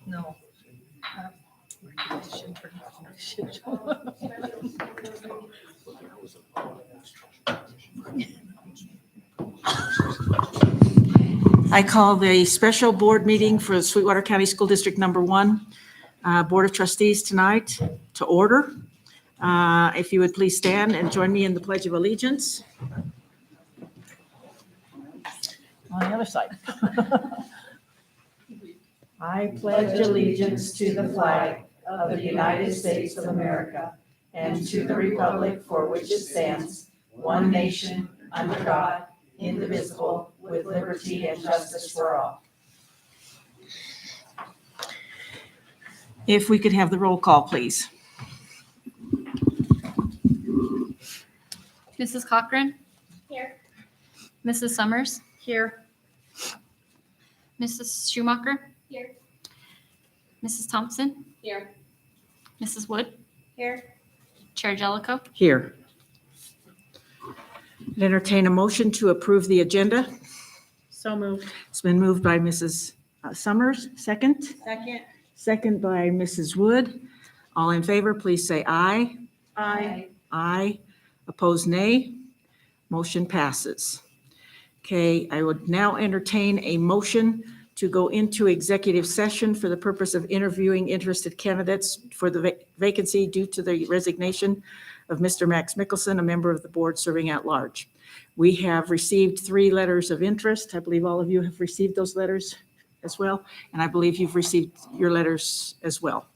No. I call the special board meeting for Sweetwater County School District Number 1 Board of Trustees tonight to order. If you would please stand and join me in the Pledge of Allegiance. On the other side. I pledge allegiance to the flag of the United States of America and to the republic for which it stands, one nation, under God, indivisible, with liberty and justice for all. If we could have the roll call, please. Mrs. Cochran? Here. Mrs. Summers? Here. Mrs. Schumacher? Here. Mrs. Thompson? Here. Mrs. Wood? Here. Chair Jellicoe? Here. Entertain a motion to approve the agenda. So moved. It's been moved by Mrs. Summers, second. Second. Second by Mrs. Wood. All in favor, please say aye. Aye. Aye. Opposed, nay. Motion passes. Okay, I would now entertain a motion to go into executive session for the purpose of interviewing interested candidates for the vacancy due to the resignation of Mr. Max Mickelson, a member of the board serving at large. We have received 3 letters of interest. I believe all of you have received those letters as well, and I believe you've received your letters as well.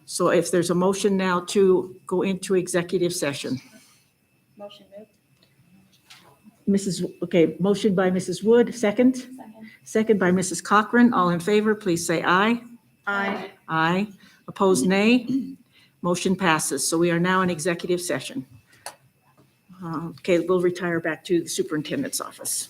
So if there's a motion now to go into executive session. Motion moved. Motion by Mrs. Wood, second. Second. Second by Mrs. Cochran. All in favor, please say aye. Aye. Aye. Opposed, nay. Motion passes. So we are now in executive session. Okay, we'll retire back to the superintendent's office.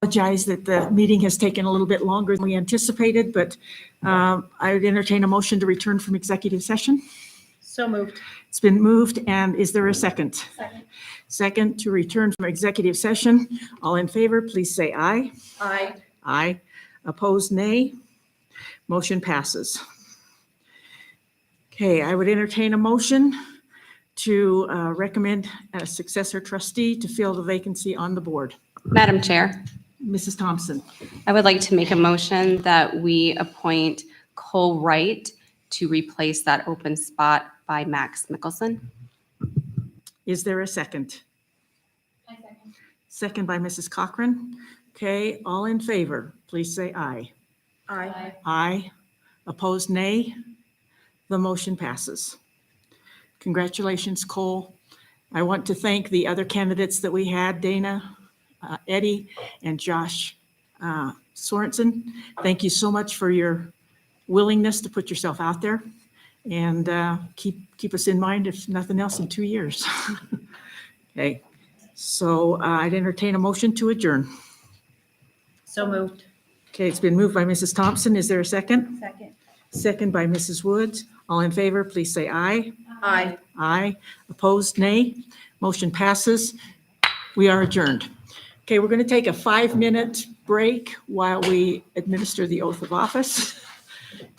Apologize that the meeting has taken a little bit longer than we anticipated, but I would entertain a motion to return from executive session. So moved. It's been moved, and is there a second? Second. Second to return from executive session. All in favor, please say aye. Aye. Aye. Opposed, nay. Motion passes. Okay, I would entertain a motion to recommend a successor trustee to fill the vacancy on the board. Madam Chair, Mrs. Thompson. I would like to make a motion that we appoint Cole Wright to replace that open spot by Max Mickelson. Is there a second? Second by Mrs. Cochran. Okay, all in favor, please say aye. Aye. Aye. Opposed, nay. The motion passes. Congratulations, Cole. I want to thank the other candidates that we had, Dana, Eddie, and Josh Sorensen. Thank you so much for your willingness to put yourself out there, and keep us in mind, if nothing else, in 2 years. Okay, so I'd entertain a motion to adjourn. So moved. Okay, it's been moved by Mrs. Thompson. Is there a second? Second. Second by Mrs. Woods. All in favor, please say aye. Aye. Aye. Opposed, nay. Motion passes. We are adjourned. Okay, we're going to take a 5-minute break while we administer the oath of office,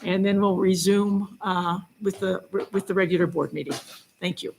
and then we'll resume with the regular board meeting. Thank you.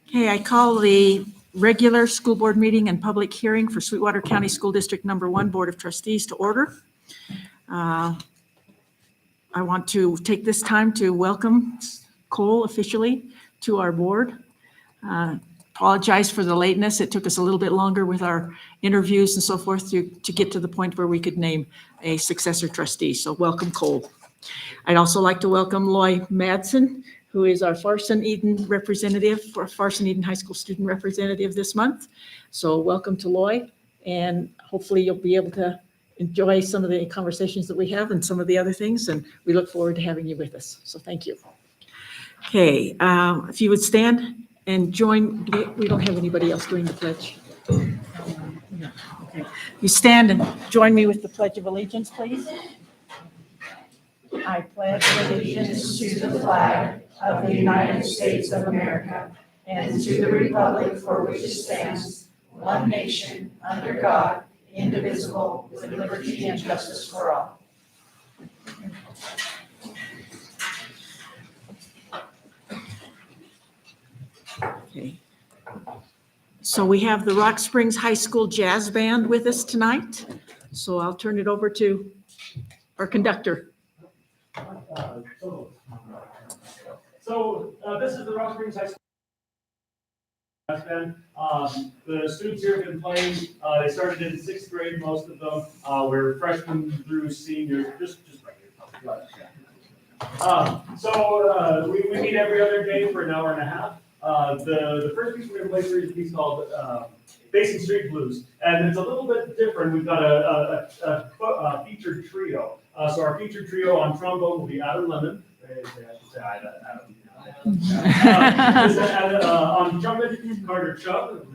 Okay, I call the regular school board meeting and public hearing for Sweetwater County School District Number 1 Board of Trustees to order. I want to take this time to welcome Cole officially to our board. Apologize for the lateness. It took us a little bit longer with our interviews and so forth to get to the point where we could name a successor trustee. So welcome, Cole. I'd also like to welcome Loy Madsen, who is our Farson Eden representative, for Farson Eden High School student representative this month. So welcome to Loy, and hopefully you'll be able to enjoy some of the conversations that we have and some of the other things, and we look forward to having you with us. So thank you. Okay, if you would stand and join, we don't have anybody else doing the pledge. No, okay. You stand and join me with the Pledge of Allegiance, please. I pledge allegiance to the flag of the United States of America and to the republic for which it stands, one nation, under God, indivisible, with liberty and justice for all. Okay. So we have the Rock Springs High School Jazz Band with us tonight. So I'll turn it over to our conductor. So this is the Rock Springs High School Jazz Band. The students here have been playing. They started in 6th grade, most of them. We're freshmen through seniors, just right here. So we meet every other day for an hour and a half. The first piece we're going to play through is a piece called Basin Street Blues, and it's a little bit different. We've got a featured trio. So our featured trio on trombone will be Adam Lemon. On trumpet, Carter Chubb.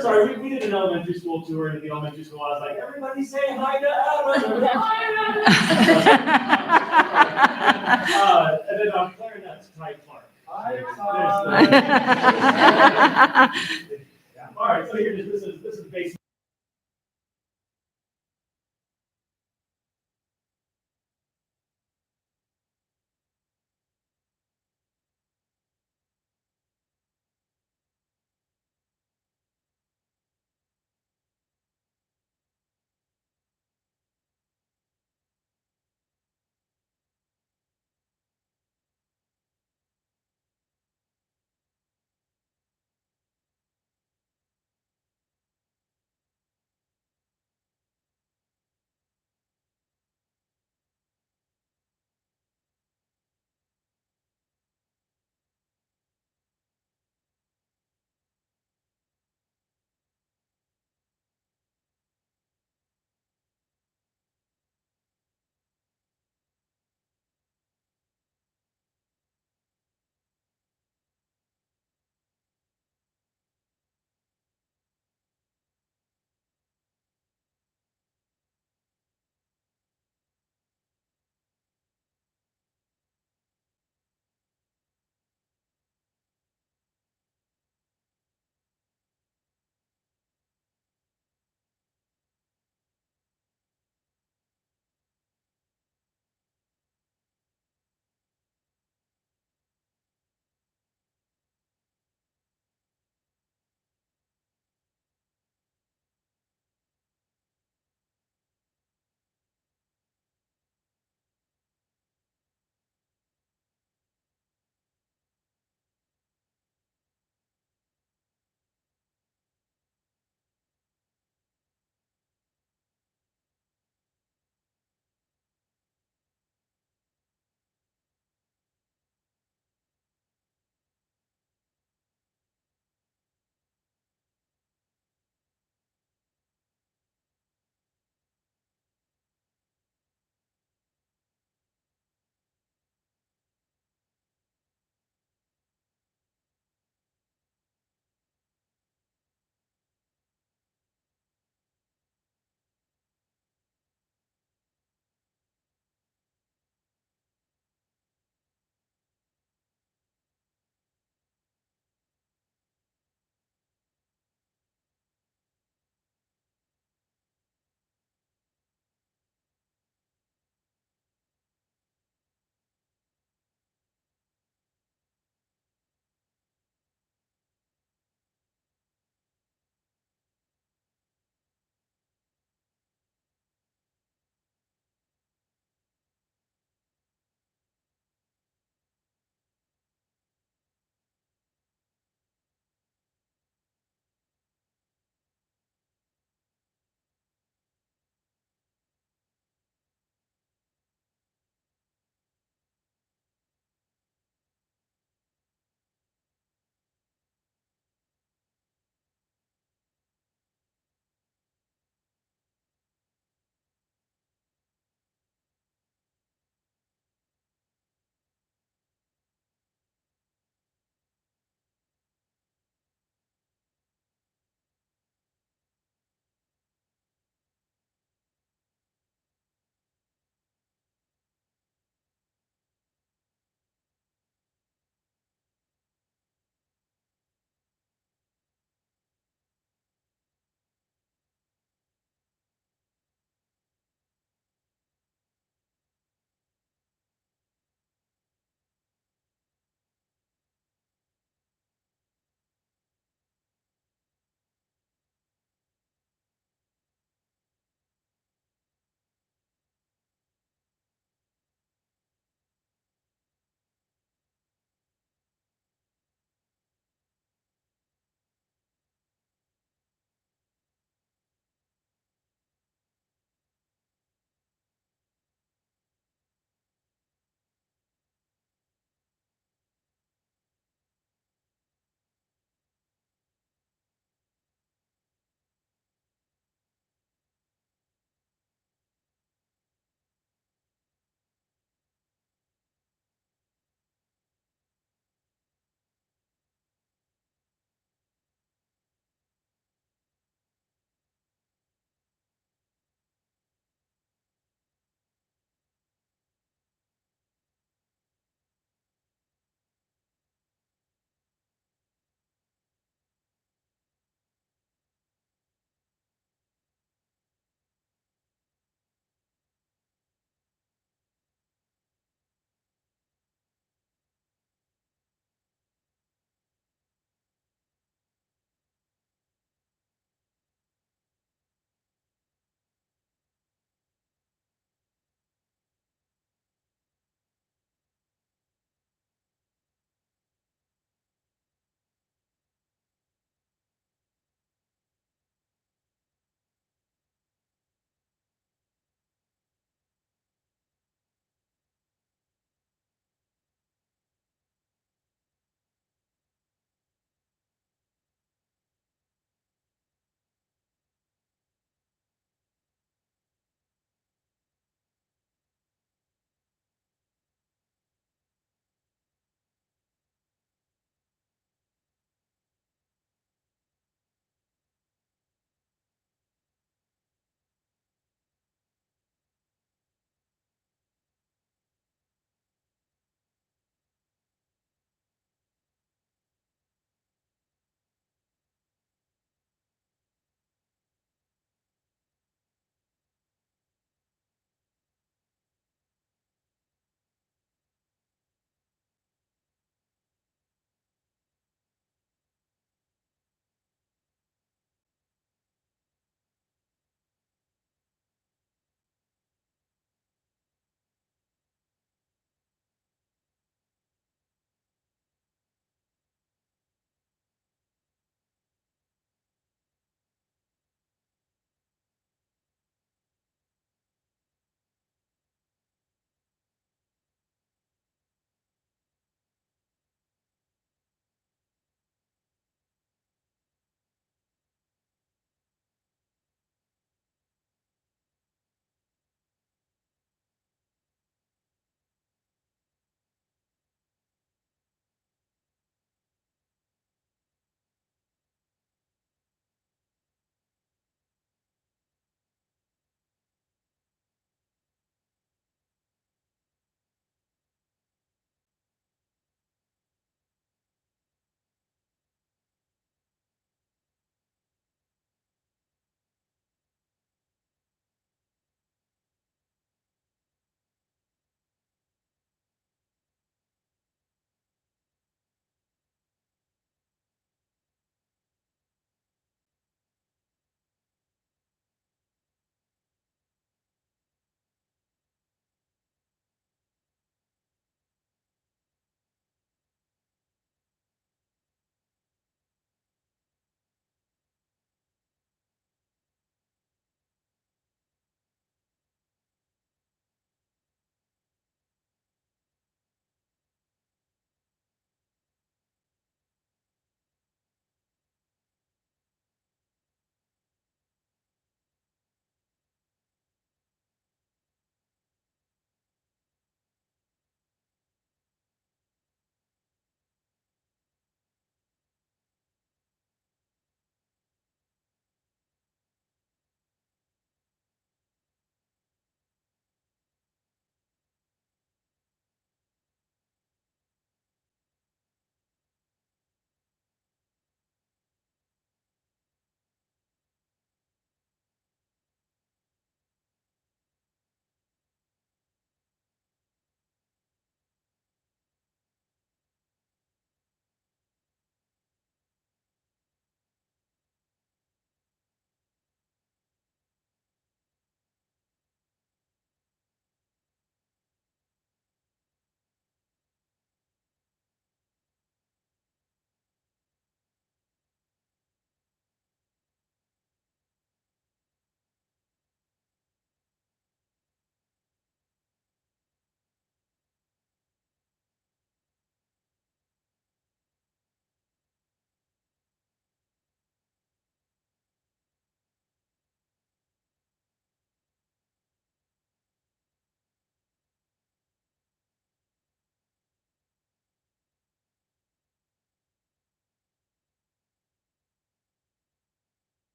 Sorry, we did an elementary school tour, and at the elementary school, I was like, everybody say hi to Adam. And then on clarinets, Ty Clark. All right, so here it is. This is basic.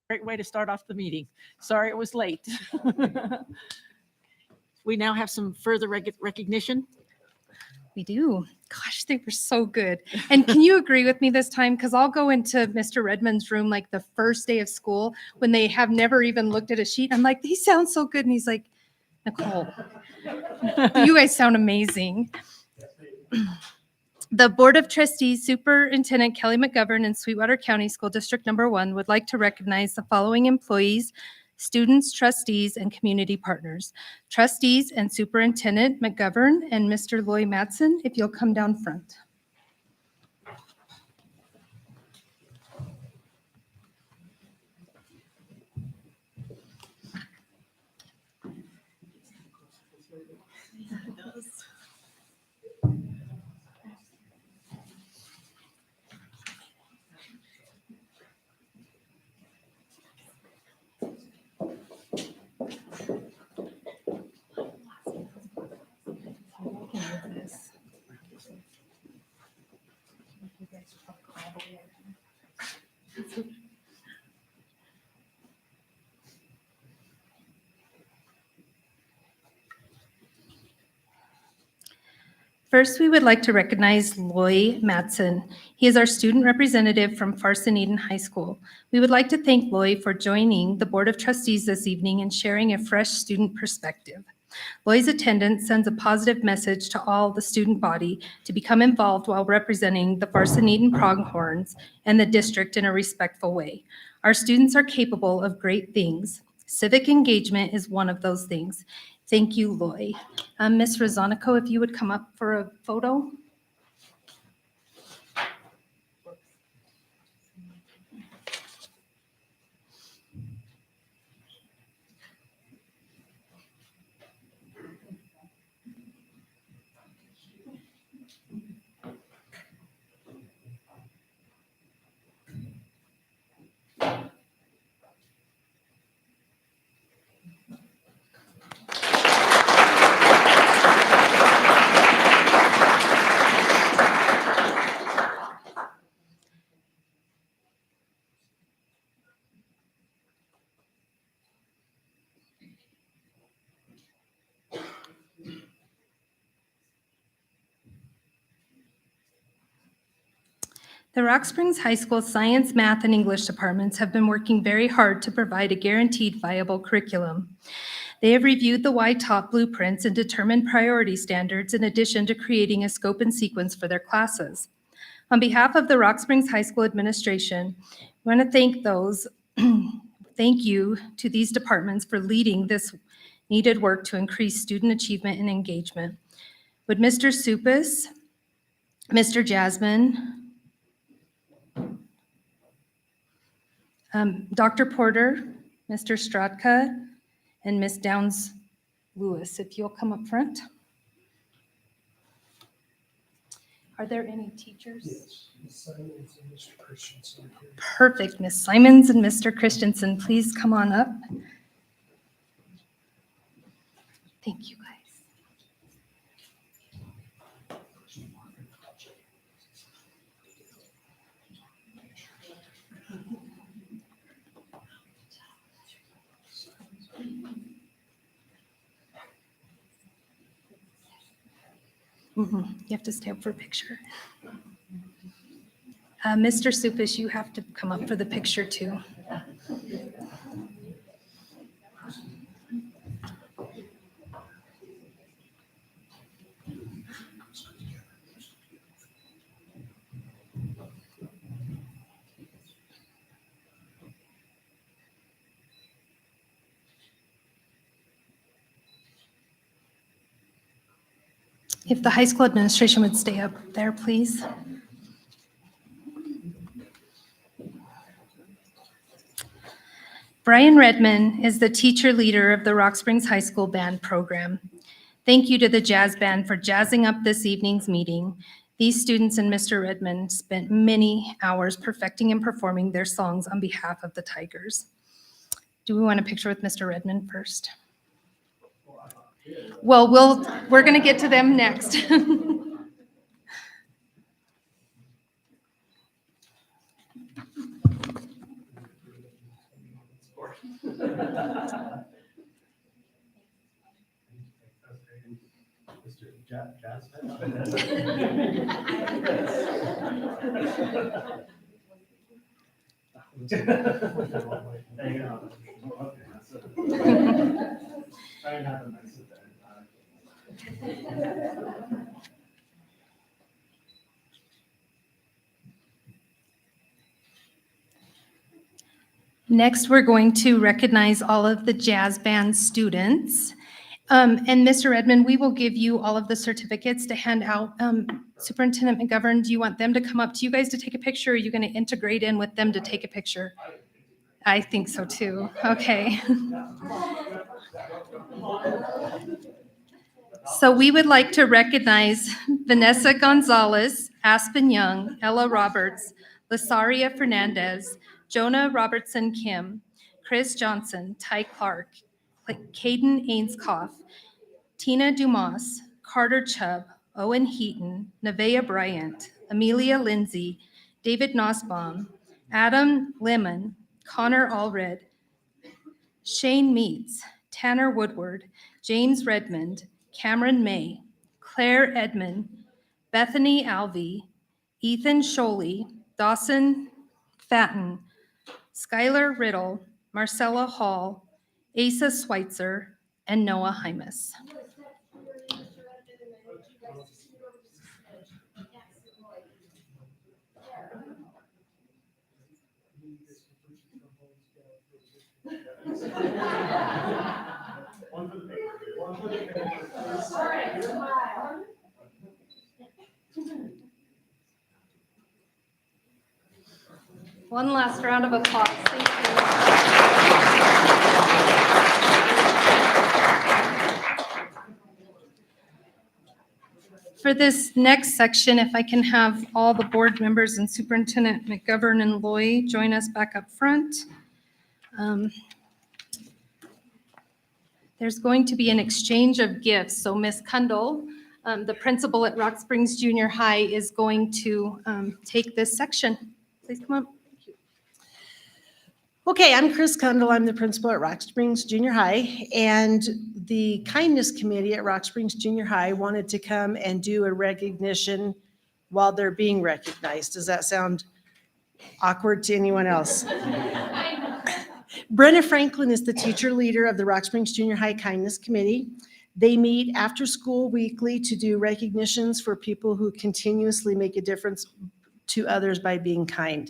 Great way to start off the meeting. Sorry it was late. We now have some further recognition. We do. Gosh, they were so good. And can you agree with me this time? Because I'll go into Mr. Redmond's room like the first day of school when they have never even looked at a sheet. I'm like, they sound so good. And he's like, Nicole, you guys sound amazing. The Board of Trustees, Superintendent Kelly McGovern and Sweetwater County School District Number 1 would like to recognize the following employees, students, trustees, and community partners. Trustees and Superintendent McGovern and Mr. Loy Matson, if you'll come down front. First, we would like to recognize Loy Matson. He is our student representative from Farson Eden High School. We would like to thank Loy for joining the Board of Trustees this evening and sharing a fresh student perspective. Loy's attendance sends a positive message to all the student body to become involved while representing the Farson Eden Pronghorns and the district in a respectful way. Our students are capable of great things. Civic engagement is one of those things. Thank you, Loy. Ms. Rosanico, if you would come up for a photo. The Rock Springs High School Science, Math, and English departments have been working very hard to provide a guaranteed viable curriculum. They have reviewed the Y-TOP blueprints and determined priority standards in addition to creating a scope and sequence for their classes. On behalf of the Rock Springs High School administration, I want to thank you to these departments for leading this needed work to increase student achievement and engagement. Would Mr. Supis, Mr. Jasmine, Dr. Porter, Mr. Stradka, and Ms. Downs Lewis, if you'll come up front. Are there any teachers? Yes, Ms. Simons and Mr. Christensen are here. Perfect. Ms. Simons and Mr. Christensen, please come on up. Thank you, guys. You have to stay up for a picture. Mr. Supis, you have to come up for the picture too. If the high school administration would stay up there, please. Brian Redmond is the teacher leader of the Rock Springs High School Band program. Thank you to the jazz band for jazzing up this evening's meeting. These students and Mr. Redmond spent many hours perfecting and performing their songs on behalf of the Tigers. Do we want a picture with Mr. Redmond first? Well, we're going to get to them next. Mr. Jazz? Hang on. Okay, that's it. Try and have a nice event. Next, we're going to recognize all of the jazz band students. And Mr. Redmond, we will give you all of the certificates to hand out. Superintendent McGovern, do you want them to come up to you guys to take a picture? Or are you going to integrate in with them to take a picture? I think so too. Okay. So we would like to recognize Vanessa Gonzalez, Aspen Young, Ella Roberts, Lasaria Fernandez, Jonah Robertson Kim, Chris Johnson, Ty Clark, Caden Ainscough, Tina Dumas, Carter Chubb, Owen Heaton, Nevaeh Bryant, Amelia Lindsay, David Nussbaum, Adam Lemon, Connor Allred, Shane Meets, Tanner Woodward, James Redmond, Cameron May, Claire Edmond, Bethany Alvey, Ethan Sholey, Dawson Fatten, Skylar Riddle, Marcella Hall, Asa Schweitzer, and Noah Hymas. One for the paper. One for the paper. One last round of applause. Thank you. For this next section, if I can have all the board members and Superintendent McGovern and Loy join us back up front. There's going to be an exchange of gifts. So Ms. Kundal, the principal at Rock Springs Junior High, is going to take this section. Please come up. Okay, I'm Chris Kundal. I'm the principal at Rock Springs Junior High, and the Kindness Committee at Rock Springs Junior High wanted to come and do a recognition while they're being recognized. Does that sound awkward to anyone else? Brenna Franklin is the teacher leader of the Rock Springs Junior High Kindness Committee. They meet after school weekly to do recognitions for people who continuously make a difference to others by being kind.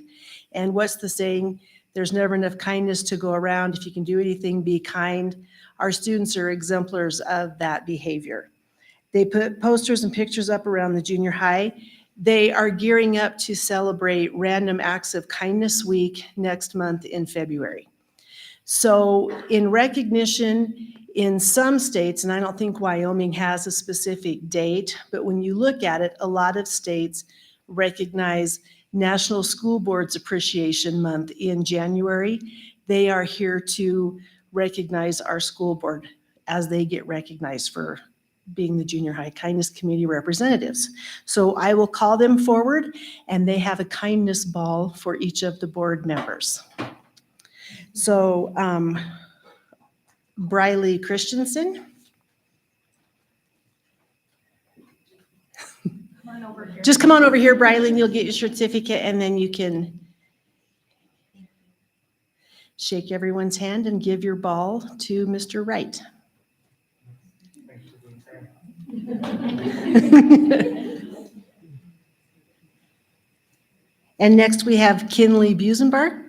And what's the saying? There's never enough kindness to go around. If you can do anything, be kind. Our students are exemplars of that behavior. They put posters and pictures up around the junior high. They are gearing up to celebrate Random Acts of Kindness Week next month in February. So in recognition, in some states, and I don't think Wyoming has a specific date, but when you look at it, a lot of states recognize National School Boards Appreciation Month in January. They are here to recognize our school board as they get recognized for being the Junior High Kindness Committee representatives. So I will call them forward, and they have a kindness ball for each of the board members. So Briley Christensen. Just come on over here, Briley, and you'll get your certificate, and then you can shake everyone's hand and give your ball to Mr. Wright. And next we have Kinley Busenbark.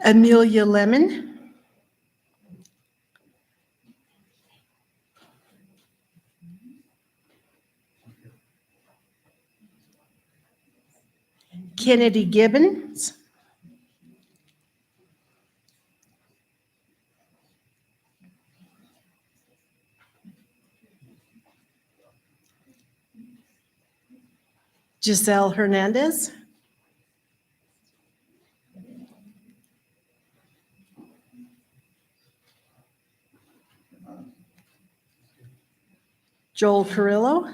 Amelia Lemon. Kennedy Gibbons. Giselle Hernandez. Joel Carrillo.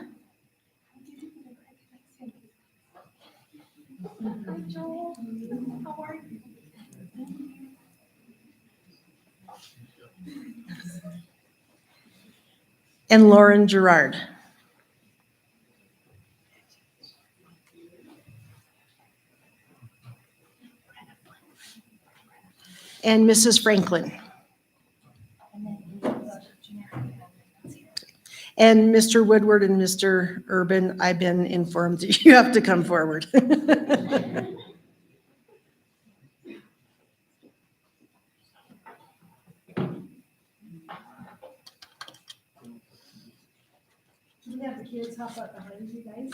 And Lauren Gerard. And Mrs. Franklin. And Mr. Woodward and Mr. Urban, I've been informed that you have to come forward. Can we have the kids hop up behind you guys?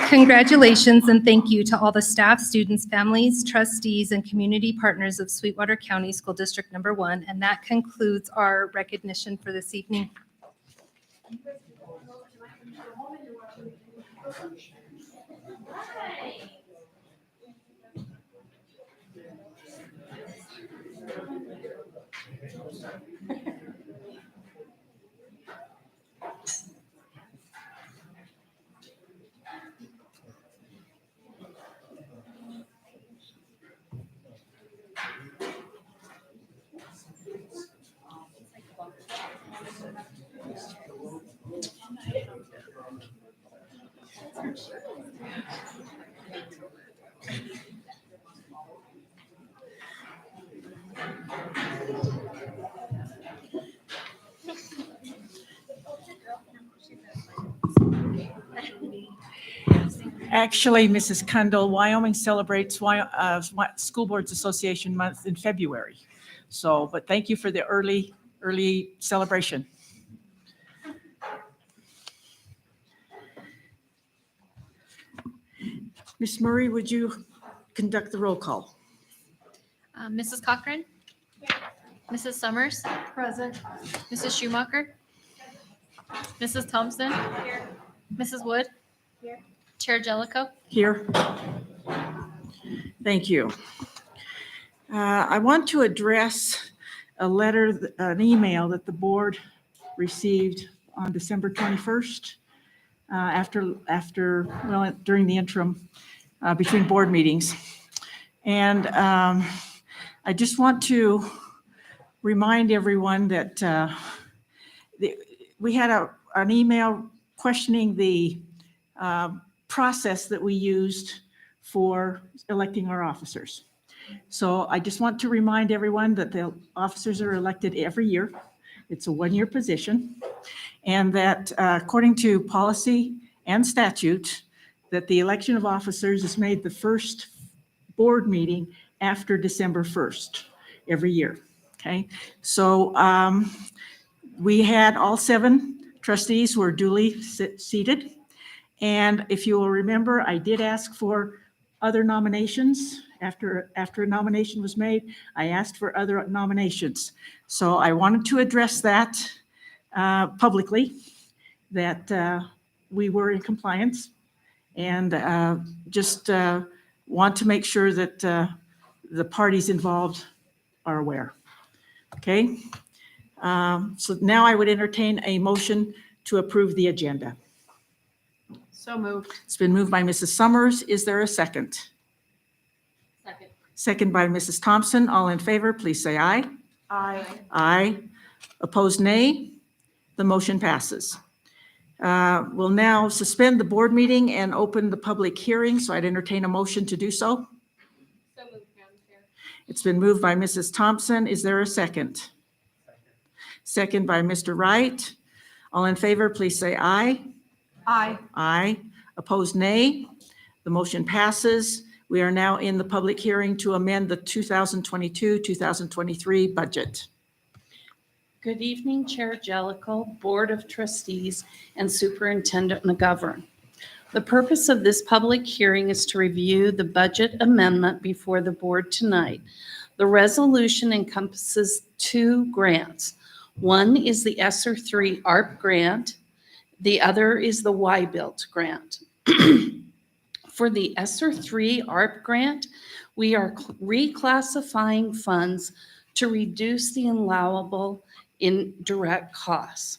Congratulations and thank you to all the staff, students, families, trustees, and community partners of Sweetwater County School District Number 1. And that concludes our recognition for this evening. Actually, Mrs. Kundal, Wyoming celebrates School Boards Association Month in February. So, but thank you for the early celebration. Ms. Murray, would you conduct the roll call? Mrs. Cochran? Mrs. Summers? Present. Mrs. Schumacher? Mrs. Thompson? Mrs. Wood? Chair Jellicoe? Here. Thank you. I want to address an email that the board received on December 21st, during the interim between board meetings. And I just want to remind everyone that we had an email questioning the process that we used for electing our officers. So I just want to remind everyone that the officers are elected every year. It's a one-year position. And that according to policy and statute, that the election of officers is made the first board meeting after December 1st every year. Okay, so we had all 7 trustees were duly seated. And if you will remember, I did ask for other nominations. After a nomination was made, I asked for other nominations. So I wanted to address that publicly, that we were in compliance, and just want to make sure that the parties involved are aware. Okay? So now I would entertain a motion to approve the agenda. So moved. It's been moved by Mrs. Summers. Is there a second? Second. Second by Mrs. Thompson. All in favor, please say aye. Aye. Aye. Opposed, nay. The motion passes. We'll now suspend the board meeting and open the public hearing, so I'd entertain a motion to do so. So moved, Madam Chair. It's been moved by Mrs. Thompson. Is there a second? Second by Mr. Wright. All in favor, please say aye. Aye. Aye. Opposed, nay. The motion passes. We are now in the public hearing to amend the 2022-2023 budget. Good evening, Chair Jellicoe, Board of Trustees, and Superintendent McGovern. The purpose of this public hearing is to review the budget amendment before the board tonight. The resolution encompasses 2 grants. One is the ESSER 3 ARP grant. The other is the Y-Built grant. For the ESSER 3 ARP grant, we are reclassifying funds to reduce the allowable indirect costs.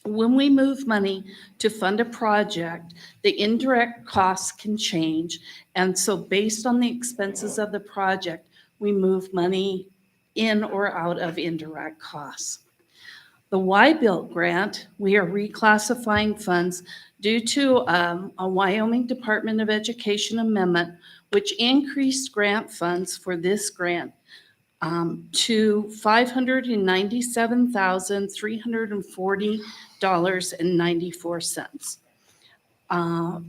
When we move money to fund a project, the indirect costs can change. And so based on the expenses of the project, we move money in or out of indirect costs. The Y-Built grant, we are reclassifying funds due to a Wyoming Department of Education amendment, which increased grant funds for this grant to $597,340.94.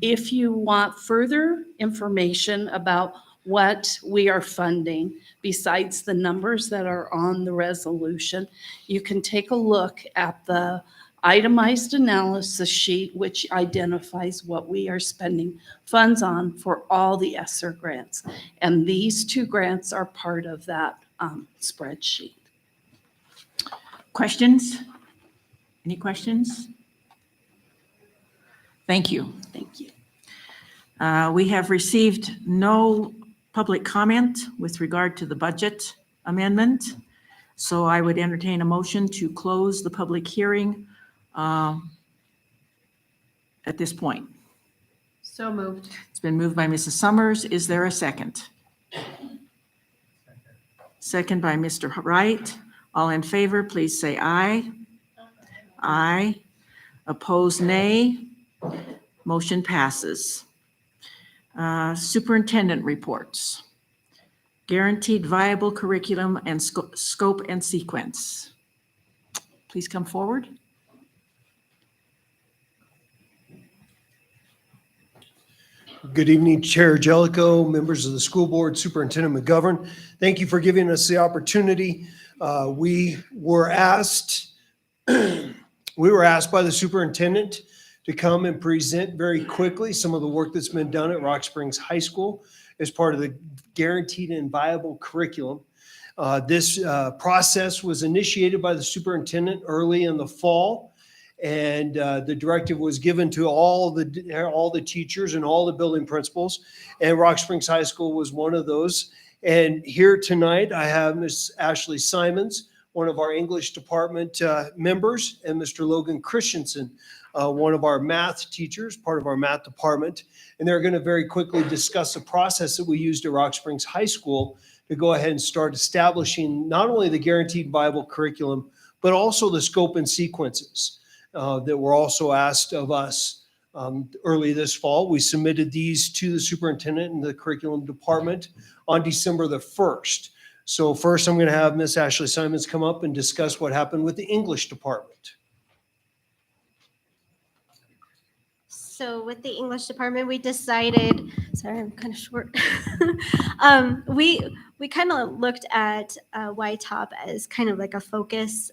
If you want further information about what we are funding, besides the numbers that are on the resolution, you can take a look at the itemized analysis sheet, which identifies what we are spending funds on for all the ESSER grants. And these 2 grants are part of that spreadsheet. Questions? Any questions? Thank you. Thank you. We have received no public comment with regard to the budget amendment. So I would entertain a motion to close the public hearing at this point. So moved. It's been moved by Mrs. Summers. Is there a second? Second by Mr. Wright. All in favor, please say aye. Aye. Opposed, nay. Motion passes. Superintendent reports. Guaranteed viable curriculum and scope and sequence. Please come forward. Good evening, Chair Jellicoe, members of the school board, Superintendent McGovern. Thank you for giving us the opportunity. We were asked by the superintendent to come and present very quickly some of the work that's been done at Rock Springs High School as part of the guaranteed and viable curriculum. This process was initiated by the superintendent early in the fall. And the directive was given to all the teachers and all the building principals, and Rock Springs High School was one of those. And here tonight, I have Ms. Ashley Simons, one of our English department members, and Mr. Logan Christensen, one of our math teachers, part of our math department. And they're going to very quickly discuss the process that we used at Rock Springs High School to go ahead and start establishing not only the guaranteed viable curriculum, but also the scope and sequences that were also asked of us early this fall. We submitted these to the superintendent and the curriculum department on December the 1st. So first, I'm going to have Miss Ashley Simons come up and discuss what happened with the English department. So with the English department, we decided, sorry, I'm kind of short. We kind of looked at YTOP as kind of like a focus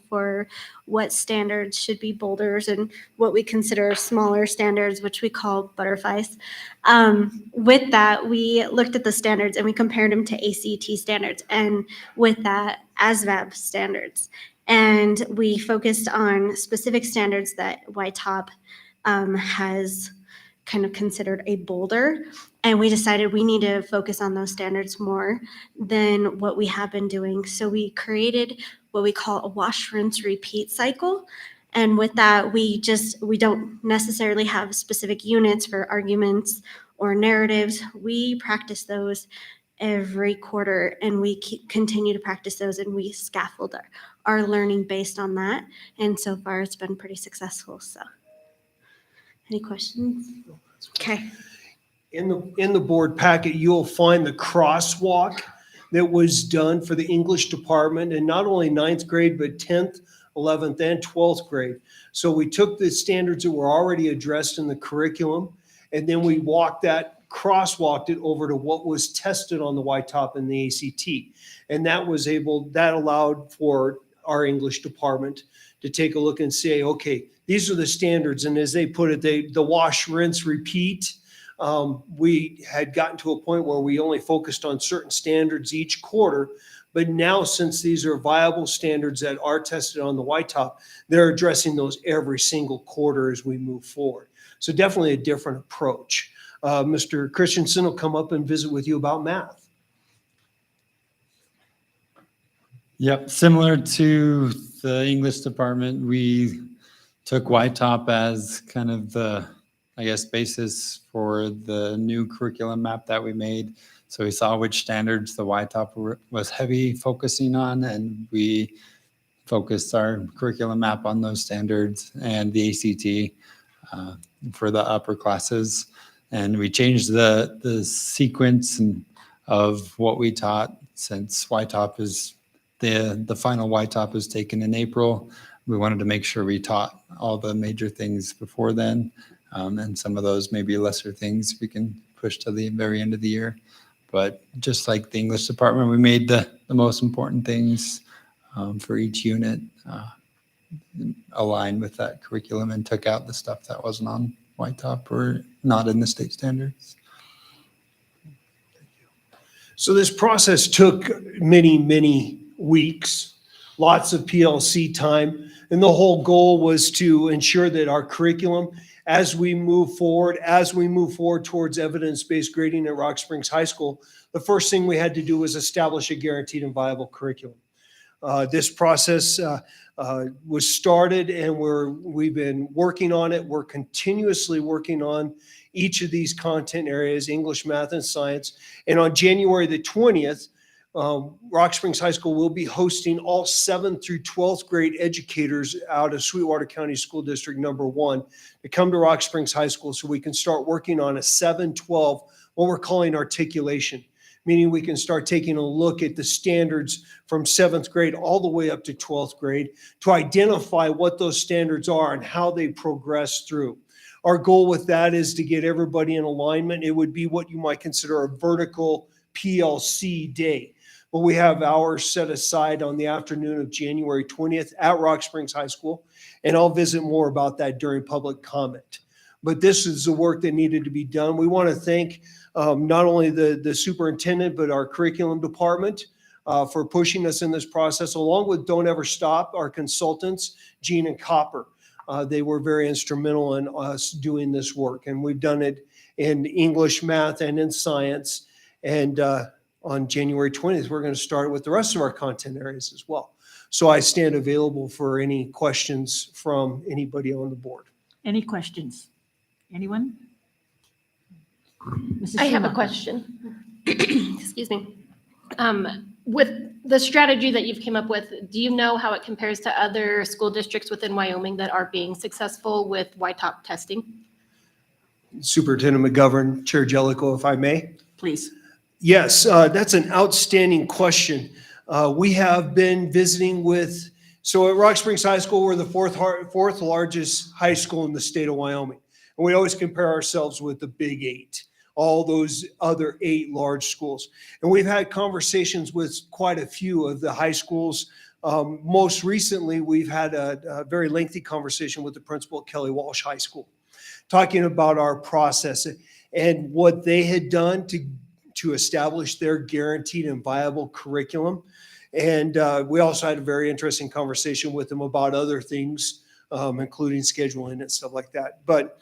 for what standards should be boulders and what we consider smaller standards, which we call butterflies. With that, we looked at the standards and we compared them to ACT standards, and with that, ASVAB standards. And we focused on specific standards that YTOP has kind of considered a boulder, and we decided we need to focus on those standards more than what we have been doing. So we created what we call a wash, rinse, repeat cycle. And with that, we don't necessarily have specific units for arguments or narratives. We practice those every quarter, and we continue to practice those, and we scaffold our learning based on that. And so far, it's been pretty successful. So any questions? Okay. In the board packet, you'll find the crosswalk that was done for the English department, and not only 9th grade, but 10th, 11th, and 12th grade. So we took the standards that were already addressed in the curriculum, and then we crosswalked it over to what was tested on the YTOP and the ACT. And that allowed for our English department to take a look and say, okay, these are the standards. And as they put it, the wash, rinse, repeat. We had gotten to a point where we only focused on certain standards each quarter. But now, since these are viable standards that are tested on the YTOP, they're addressing those every single quarter as we move forward. So definitely a different approach. Mr. Christensen will come up and visit with you about math. Yep, similar to the English department, we took YTOP as kind of the, I guess, basis for the new curriculum map that we made. So we saw which standards the YTOP was heavy focusing on, and we focused our curriculum map on those standards and the ACT for the upper classes. And we changed the sequence of what we taught, since YTOP is the final YTOP is taken in April. We wanted to make sure we taught all the major things before then, and some of those maybe lesser things we can push to the very end of the year. But just like the English department, we made the most important things for each unit align with that curriculum and took out the stuff that wasn't on YTOP or not in the state standards. So this process took many, many weeks, lots of PLC time. And the whole goal was to ensure that our curriculum, as we move forward towards evidence-based grading at Rock Springs High School, the first thing we had to do was establish a guaranteed and viable curriculum. This process was started, and we've been working on it. We're continuously working on each of these content areas, English, math, and science. And on January the 20th, Rock Springs High School will be hosting all 7th through 12th grade educators out of Sweetwater County School District number 1 to come to Rock Springs High School so we can start working on a 7-12, what we're calling articulation, meaning we can start taking a look at the standards from 7th grade all the way up to 12th grade to identify what those standards are and how they progress through. Our goal with that is to get everybody in alignment. It would be what you might consider a vertical PLC day. But we have hours set aside on the afternoon of January 20th at Rock Springs High School, and I'll visit more about that during public comment. But this is the work that needed to be done. We want to thank not only the superintendent, but our curriculum department for pushing us in this process, along with Don't Ever Stop, our consultants, Gene and Copper. They were very instrumental in us doing this work, and we've done it in English, math, and in science. And on January 20th, we're going to start with the rest of our content areas as well. So I stand available for any questions from anybody on the board. Any questions? Anyone? Mrs. I have a Schumacher. question. Excuse me. With the strategy that you've came up with, do you know how it compares to other school districts within Wyoming that are being successful with YTOP testing? Superintendent McGovern, Chair Jellicoe, if I may. Please. Yes, that's an outstanding question. We have been visiting with, so at Rock Springs High School, we're the fourth largest high school in the state of Wyoming. And we always compare ourselves with the Big 8, all those other 8 large schools. And we've had conversations with quite a few of the high schools. Most recently, we've had a very lengthy conversation with the principal at Kelly Walsh High School, talking about our process and what they had done to establish their guaranteed and viable curriculum. And we also had a very interesting conversation with them about other things, including scheduling and stuff like that. But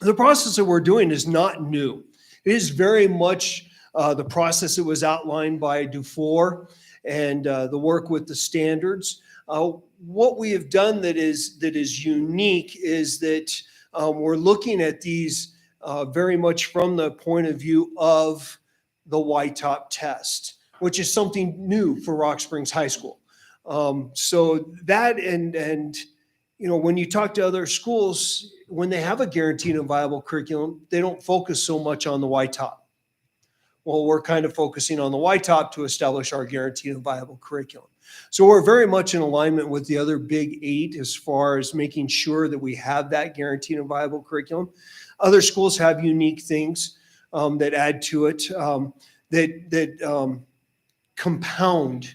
the process that we're doing is not new. It is very much the process that was outlined by Dufour and the work with the standards. What we have done that is unique is that we're looking at these very much from the point of view of the YTOP test, which is something new for Rock Springs High School. So that and you know, when you talk to other schools, when they have a guaranteed and viable curriculum, they don't focus so much on the YTOP. Well, we're kind of focusing on the YTOP to establish our guaranteed and viable curriculum. So we're very much in alignment with the other Big 8 as far as making sure that we have that guaranteed and viable curriculum. Other schools have unique things that add to it, that compound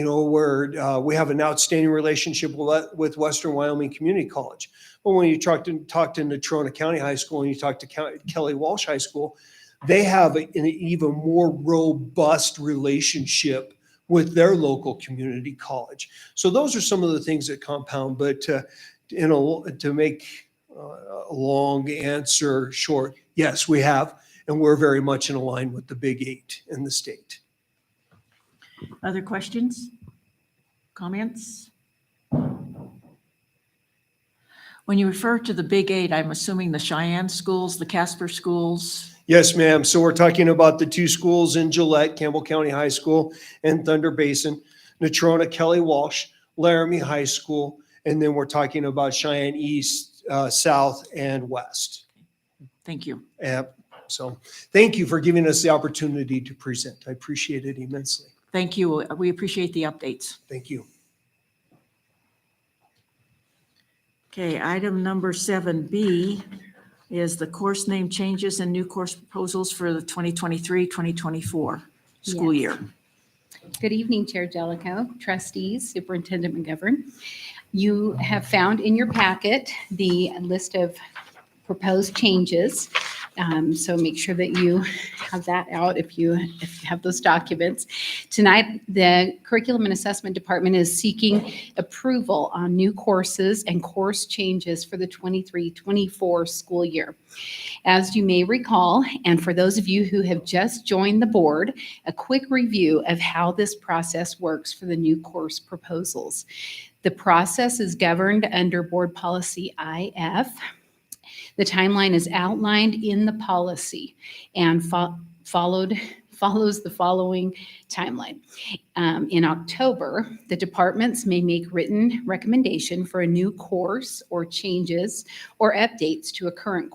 where we have an outstanding relationship with Western Wyoming Community College. But when you talk to Natrona County High School and you talk to Kelly Walsh High School, they have an even more robust relationship with their local community college. So those are some of the things that compound, but to make a long answer short, yes, we have, and we're very much in line with the Big Eight in the state. Other questions? Comments? When you refer to the Big Eight, I'm assuming the Cheyenne schools, the Casper schools. Yes, ma'am. So we're talking about the two schools in Gillette, Campbell County High School and Thunder Basin, Natrona, Kelly Walsh, Laramie High School, and then we're talking about Cheyenne East, South, and West. Thank you. So thank you for giving us the opportunity to present. I appreciate it immensely. Thank you. We appreciate the updates. Thank you. Okay, item number 7B is the course name changes and new course proposals for the 2023-2024 school Yes. year. Good evening, Chair Jellicoe, trustees, Superintendent McGovern. You have found in your packet the list of proposed changes. So make sure that you have that out if you have those documents. Tonight, the Curriculum and Assessment Department is seeking approval on new courses and course changes for the 23-24 school year. As you may recall, and for those of you who have just joined the board, a quick review of how this process works for the new course proposals. The process is governed under Board Policy IF. The timeline is outlined in the policy and follows the following timeline. In October, the departments may make written recommendation for a new course or changes or updates to a current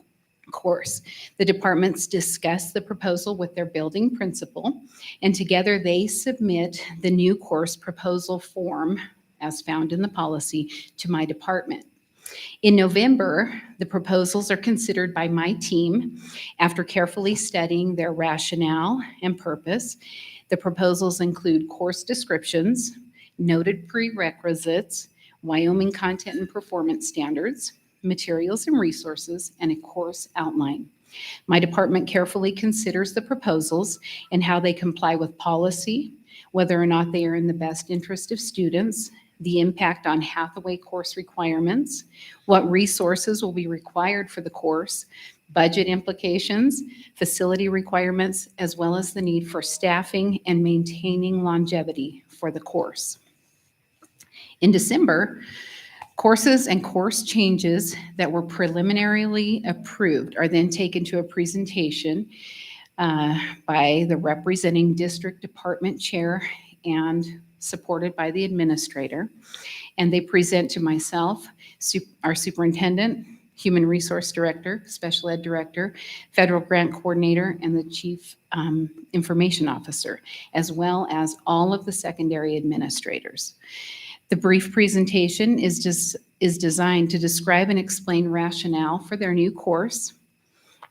course. The departments discuss the proposal with their building principal, and together they submit the new course proposal form, as found in the policy, to my department. In November, the proposals are considered by my team after carefully studying their rationale and purpose. The proposals include course descriptions, noted prerequisites, Wyoming content and performance standards, materials and resources, and a course outline. My department carefully considers the proposals and how they comply with policy, whether or not they are in the best interest of students, the impact on Hathaway course requirements, what resources will be required for the course, budget implications, facility requirements, as well as the need for staffing and maintaining longevity for the course. In December, courses and course changes that were preliminarily approved are then taken to a presentation by the representing district department chair and supported by the administrator. And they present to myself, our superintendent, human resource director, special ed director, federal grant coordinator, and the chief information officer, as well as all of the secondary administrators. The brief presentation is designed to describe and explain rationale for their new course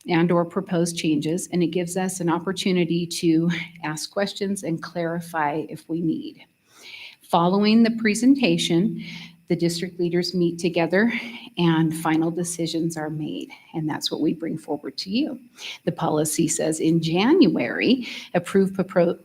and/or proposed changes, and it gives us an opportunity to ask questions and clarify if we need. Following the presentation, the district leaders meet together and final decisions are made, and that's what we bring forward to you. The policy says in January, approved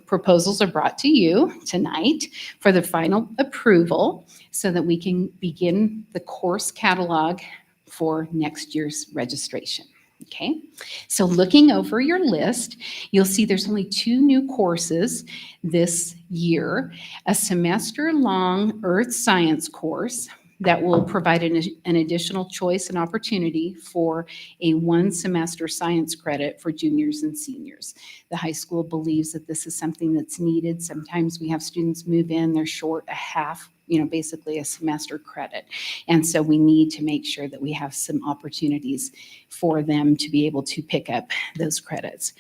proposals are brought to you tonight for the final approval so that we can begin the course catalog for next year's registration. Okay, so looking over your list, you'll see there's only 2 new courses this year, a semester-long earth science course that will provide an additional choice and opportunity for a 1-semester science credit for juniors and seniors. The high school believes that this is something that's needed. Sometimes we have students move in, they're short a half, basically a semester credit. And so we need to make sure that we have some opportunities for them to be able to pick up those credits.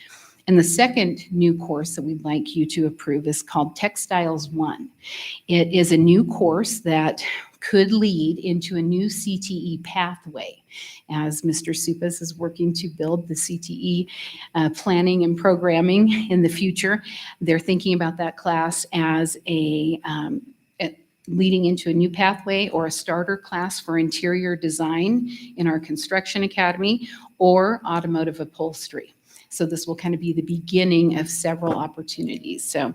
And the second new course that we'd like you to approve is called Textiles 1. It is a new course that could lead into a new CTE pathway. As Mr. Supas is working to build the CTE planning and programming in the future, they're thinking about that class as leading into a new pathway or a starter class for interior design in our construction academy or automotive upholstery. So this will kind of be the beginning of several opportunities. So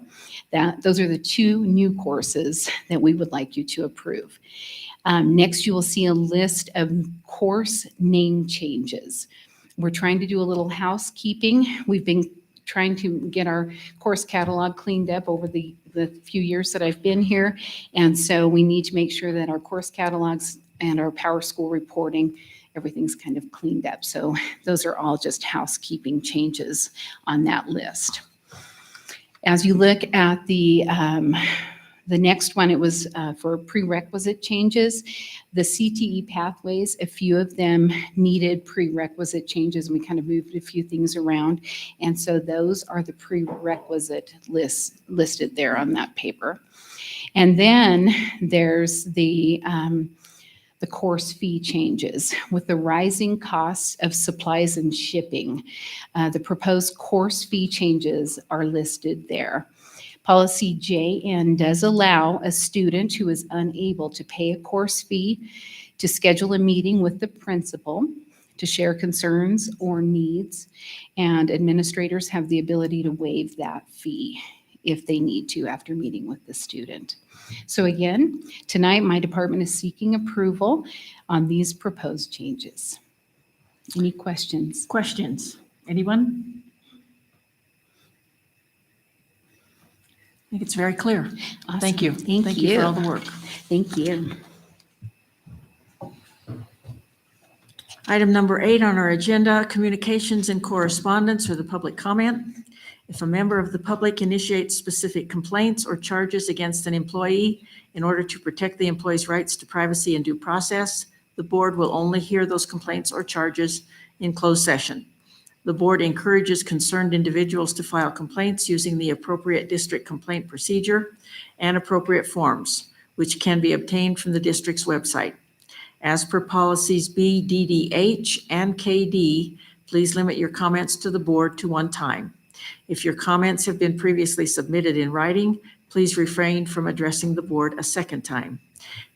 those are the two new courses that we would like you to approve. Next, you will see a list of course name changes. We're trying to do a little housekeeping. We've been trying to get our course catalog cleaned up over the few years that I've been here. And so we need to make sure that our course catalogs and our Power School reporting, everything's kind of cleaned up. So those are all just housekeeping changes on that list. As you look at the next one, it was for prerequisite changes. The CTE pathways, a few of them needed prerequisite changes. We kind of moved a few things around. And so those are the prerequisite lists listed there on that paper. And then there's the course fee changes. With the rising costs of supplies and shipping, the proposed course fee changes are listed there. Policy JN does allow a student who is unable to pay a course fee to schedule a meeting with the principal to share concerns or needs, and administrators have the ability to waive that fee if they need to after meeting with the student. So again, tonight my department is seeking approval on these proposed changes. Any questions? Questions? Anyone? I think it's very clear. Thank you. Awesome. Thank you for all the work. Thank you. Item number 8 on our agenda, communications and correspondence or the public comment. If a member of the public initiates specific complaints or charges against an employee in order to protect the employee's rights to privacy and due process, the board will only hear those complaints or charges in closed session. The board encourages concerned individuals to file complaints using the appropriate district complaint procedure and appropriate forms, which can be obtained from the district's website. As per policies B, DDH, and KD, please limit your comments to the board to one time. If your comments have been previously submitted in writing, please refrain from addressing the board a second time.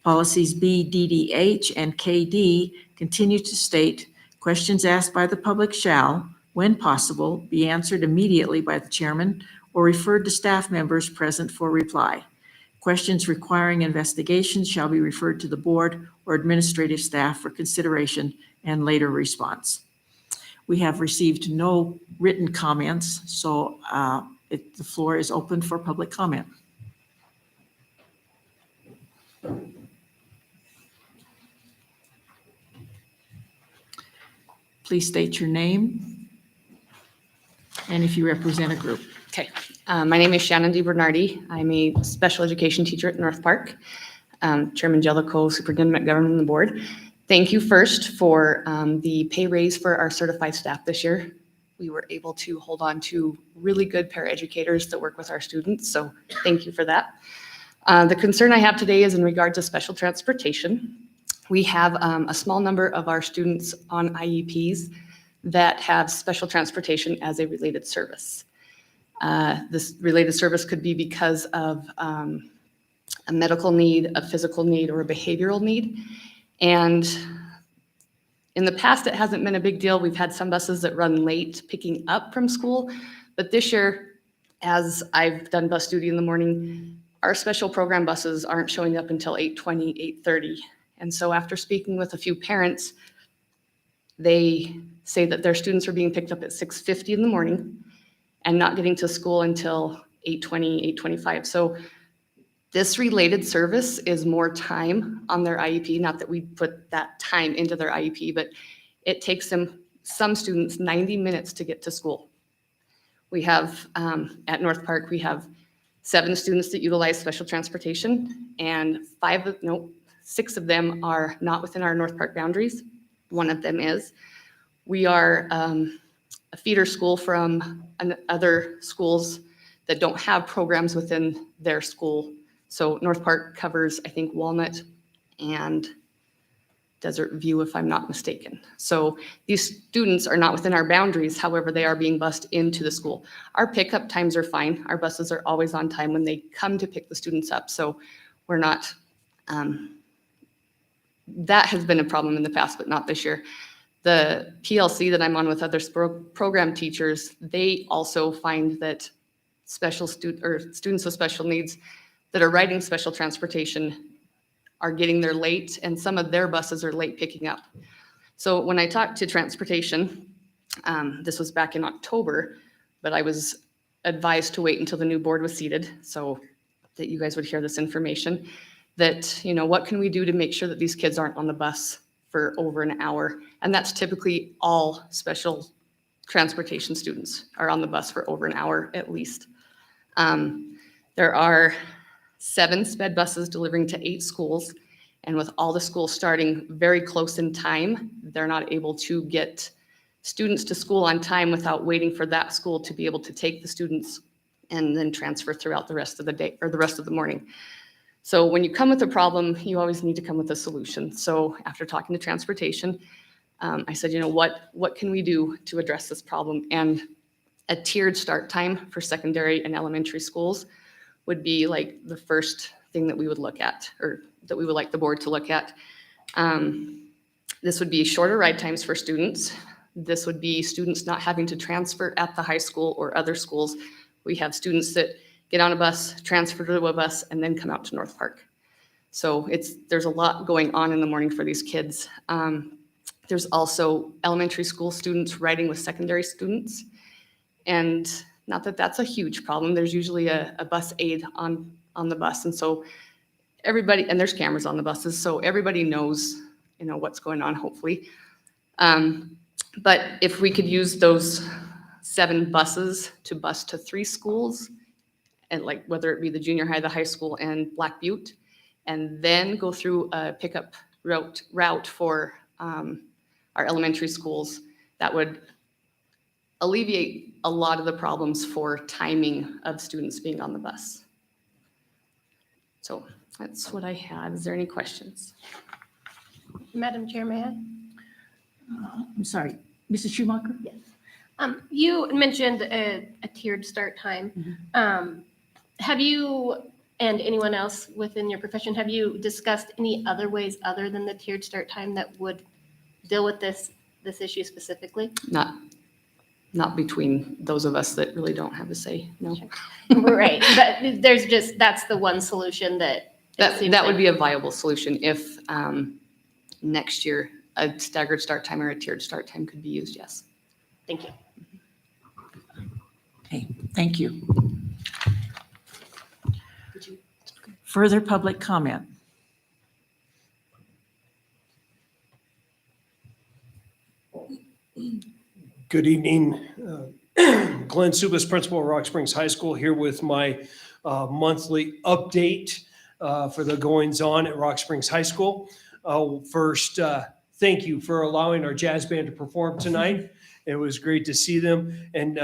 Policies B, DDH, and KD continue to state, questions asked by the public shall, when possible, be answered immediately by the chairman or referred to staff members present for reply. Questions requiring investigation shall be referred to the board or administrative staff for consideration and later response. We have received no written comments, so the floor is open for public comment. Please state your name and if you represent a group. Okay, my name is Shannon DiBernardi. I'm a special education teacher at North Park. Chairman Jellicoe, Superintendent McGovern, and the board. Thank you first for the pay raise for our certified staff this year. We were able to hold on to really good paraeducators that work with our students, so thank you for that. The concern I have today is in regard to special transportation. We have a small number of our students on IEPs that have special transportation as a related service. This related service could be because of a medical need, a physical need, or a behavioral need. And in the past, it hasn't been a big deal. We've had some buses that run late picking up from school, but this year, as I've done bus duty in the morning, our special program buses aren't showing up until 8:20, 8:30. And so after speaking with a few parents, they say that their students are being picked up at 6:50 in the morning and not getting to school until 8:20, 8:25. So this related service is more time on their IEP, not that we put that time into their IEP, but it takes them, some students, 90 minutes to get to school. We have, at North Park, we have 7 students that utilize special transportation, and 6 of them are not within our North Park boundaries. One of them is. We are a feeder school from other schools that don't have programs within their school. So North Park covers, I think, Walnut and Desert View, if I'm not mistaken. So these students are not within our boundaries, however, they are being bused into the school. Our pickup times are fine. Our buses are always on time when they come to pick the students up, so we're not, that has been a problem in the past, but not this year. The PLC that I'm on with other program teachers, they also find that students with special needs that are riding special transportation are getting there late, and some of their buses are late picking up. So when I talked to transportation, this was back in October, but I was advised to wait until the new board was seated so that you guys would hear this information, that, you know, what can we do to make sure that these kids aren't on the bus for over an hour? And that's typically all special transportation students are on the bus for over an hour at least. There are 7 sped buses delivering to 8 schools. And with all the schools starting very close in time, they're not able to get students to school on time without waiting for that school to be able to take the students and then transfer throughout the rest of the day or the rest of the morning. So when you come with a problem, you always need to come with a solution. So after talking to transportation, I said, you know, what can we do to address this problem? And a tiered start time for secondary and elementary schools would be like the first thing that we would look at, or that we would like the board to look at. This would be shorter ride times for students. This would be students not having to transfer at the high school or other schools. We have students that get on a bus, transfer to a bus, and then come out to North Park. So there's a lot going on in the morning for these kids. There's also elementary school students riding with secondary students. And not that that's a huge problem. There's usually a bus aide on the bus. And so everybody, and there's cameras on the buses, so everybody knows, you know, what's going on, hopefully. But if we could use those 7 buses to bus to 3 schools, and like whether it be the junior high, the high school, and Black Butte, and then go through a pickup route for our elementary schools, that would alleviate a lot of the problems for timing of students being on the bus. So that's what I had. Is there any questions? Madam Chair, may I? I'm sorry, Mrs. Schumacher? Yes. You mentioned a tiered start time. Have you, and anyone else within your profession, have you discussed any other ways other than the tiered start time that would deal with this issue specifically? Not between those of us that really don't have a say, no. Right, but that's the one solution that. That would be a viable solution if next year a staggered start time or a tiered start time could be used, yes. Thank you. Okay, thank you. Further public comment? Good evening. Glenn Subas, principal of Rock Springs High School, here with my monthly update for the goings-on at Rock Springs High School. First, thank you for allowing our jazz band to perform tonight. It was great to see them. And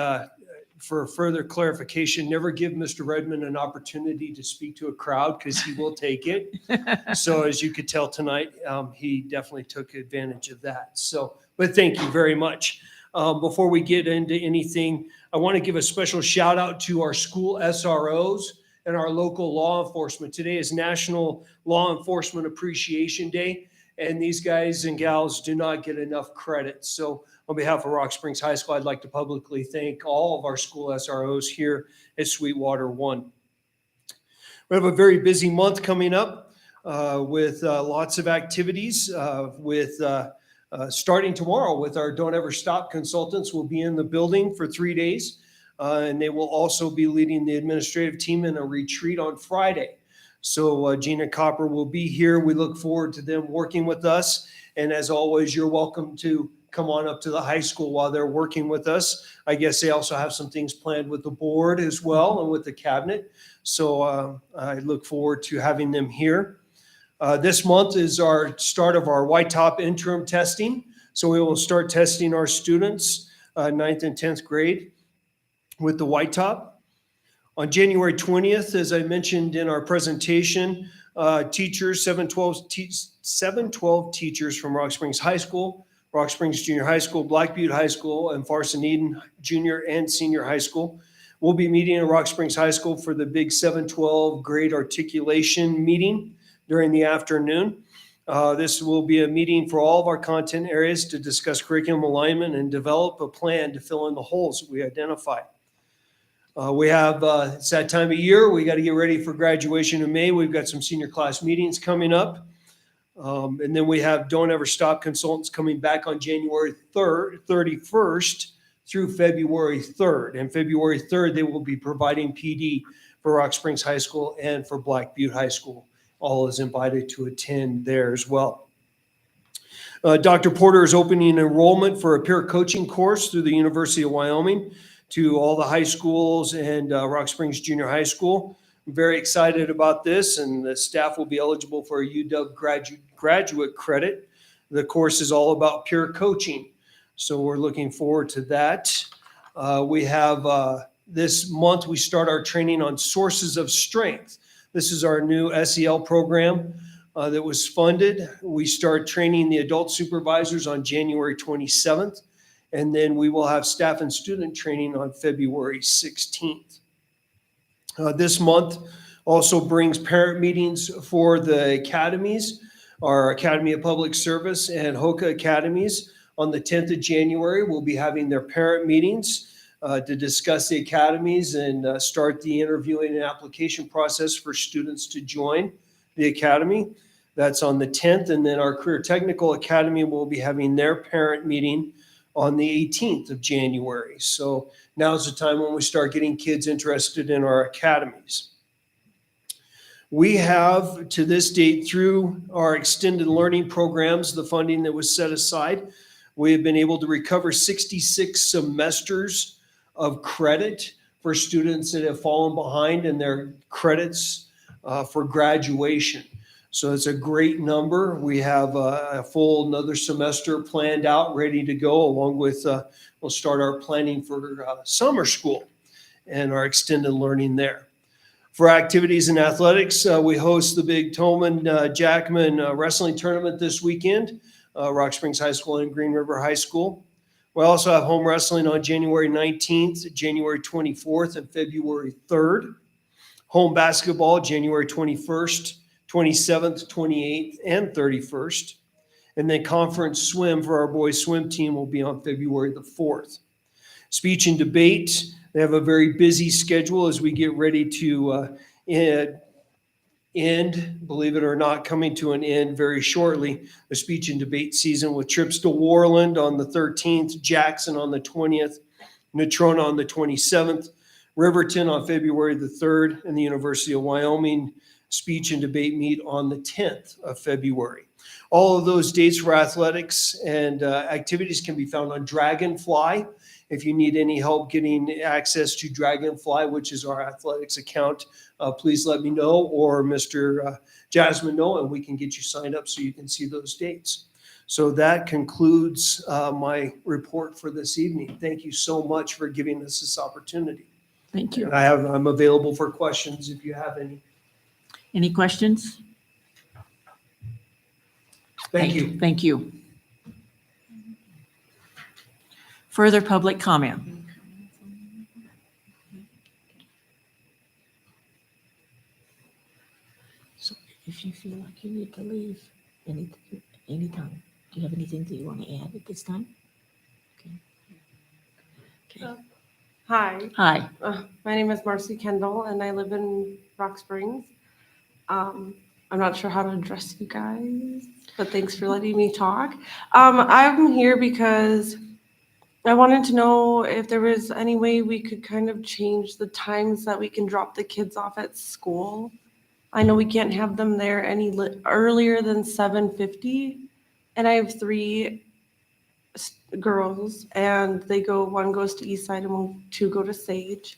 for further clarification, never give Mr. Redmond an opportunity to speak to a crowd because he will take it. So as you could tell tonight, he definitely took advantage of that. So, but thank you very much. Before we get into anything, I want to give a special shout out to our school SROs and our local law enforcement. Today is National Law Enforcement Appreciation Day, and these guys and gals do not get enough credit. So on behalf of Rock Springs High School, I'd like to publicly thank all of our school SROs here at Sweetwater 1. We have a very busy month coming up with lots of activities starting tomorrow with our Don't Ever Stop consultants. Will be in the building for 3 days, and they will also be leading the administrative team in a retreat on Friday. So Gina Copper will be here. We look forward to them working with us. And as always, you're welcome to come on up to the high school while they're working with us. I guess they also have some things planned with the board as well and with the cabinet. So I look forward to having them here. This month is our start of our White Top interim testing. So we will start testing our students, 9th and 10th grade, with the White Top. On January 20th, as I mentioned in our presentation, teachers, 712 teachers from Rock Springs High School, Rock Springs Junior High School, Black Butte High School, and Farson Eden Junior and Senior High School. We'll be meeting in Rock Springs High School for the big 712 grade articulation meeting during the afternoon. This will be a meeting for all of our content areas to discuss curriculum alignment and develop a plan to fill in the holes that we identified. It's that time of year. We got to get ready for graduation in May. We've got some senior class meetings coming up. And then we have Don't Ever Stop consultants coming back on January 31st through February 3rd. And February 3rd, they will be providing PD for Rock Springs High School and for Black Butte High School. All is invited to attend there as well. Dr. Porter is opening enrollment for a peer coaching course through the University of Wyoming to all the high schools and Rock Springs Junior High School. I'm very excited about this, and the staff will be eligible for a UW graduate credit. The course is all about peer coaching, so we're looking forward to that. We have this month, we start our training on sources of strength. This is our new SEL program that was funded. We start training the adult supervisors on January 27th. And then we will have staff and student training on February 16th. This month also brings parent meetings for the academies, our Academy of Public Service and HOCA academies. On the 10th of January, we'll be having their parent meetings to discuss the academies and start the interviewing and application process for students to join the academy. That's on the 10th. And then our Career Technical Academy will be having their parent meeting on the 18th of January. So now's the time when we start getting kids interested in our academies. We have, to this date, through our extended learning programs, the funding that was set aside, we have been able to recover 66 semesters of credit for students that have fallen behind in their credits for graduation. So it's a great number. We have a full another semester planned out, ready to go, along with we'll start our planning for summer school and our extended learning there. For activities in athletics, we host the big Tolman Jackman wrestling tournament this weekend, Rock Springs High School and Green River High School. We also have home wrestling on January 19th, January 24th, and February 3rd. Home basketball, January 21st. 27th, 28th, and 31st. And then conference swim for our boys swim team will be on February the 4th. Speech and debate, they have a very busy schedule as we get ready to end, believe it or not, coming to an end very shortly, the speech and debate season with trips to Warland on the 13th, Jackson on the 20th, Natrona on the 27th, Riverton on February the 3rd, and the University of Wyoming speech and debate meet on the 10th of February. All of those dates for athletics and activities can be found on Dragonfly. If you need any help getting access to Dragonfly, which is our athletics account, please let me know or Mr. Jasmine know, and we can get you signed up so you can see those dates. So that concludes my report for this evening. Thank you so much for giving us this opportunity. Thank you. And I'm available for questions if you have any. Any questions? Thank you. Thank you. Further public comment? So if you feel like you need to leave anytime, do you have anything that you want to add at this time? Okay. Hi, Hi. my name is Marcy Kendall and I live in Rock Springs. I'm not sure how to address you guys, but thanks for letting me talk. I'm here because I wanted to know if there was any way we could kind of change the times that we can drop the kids off at school. I know we can't have them there any earlier than 7:50, and I have 3 girls, and one goes to Eastside and 2 go to Sage,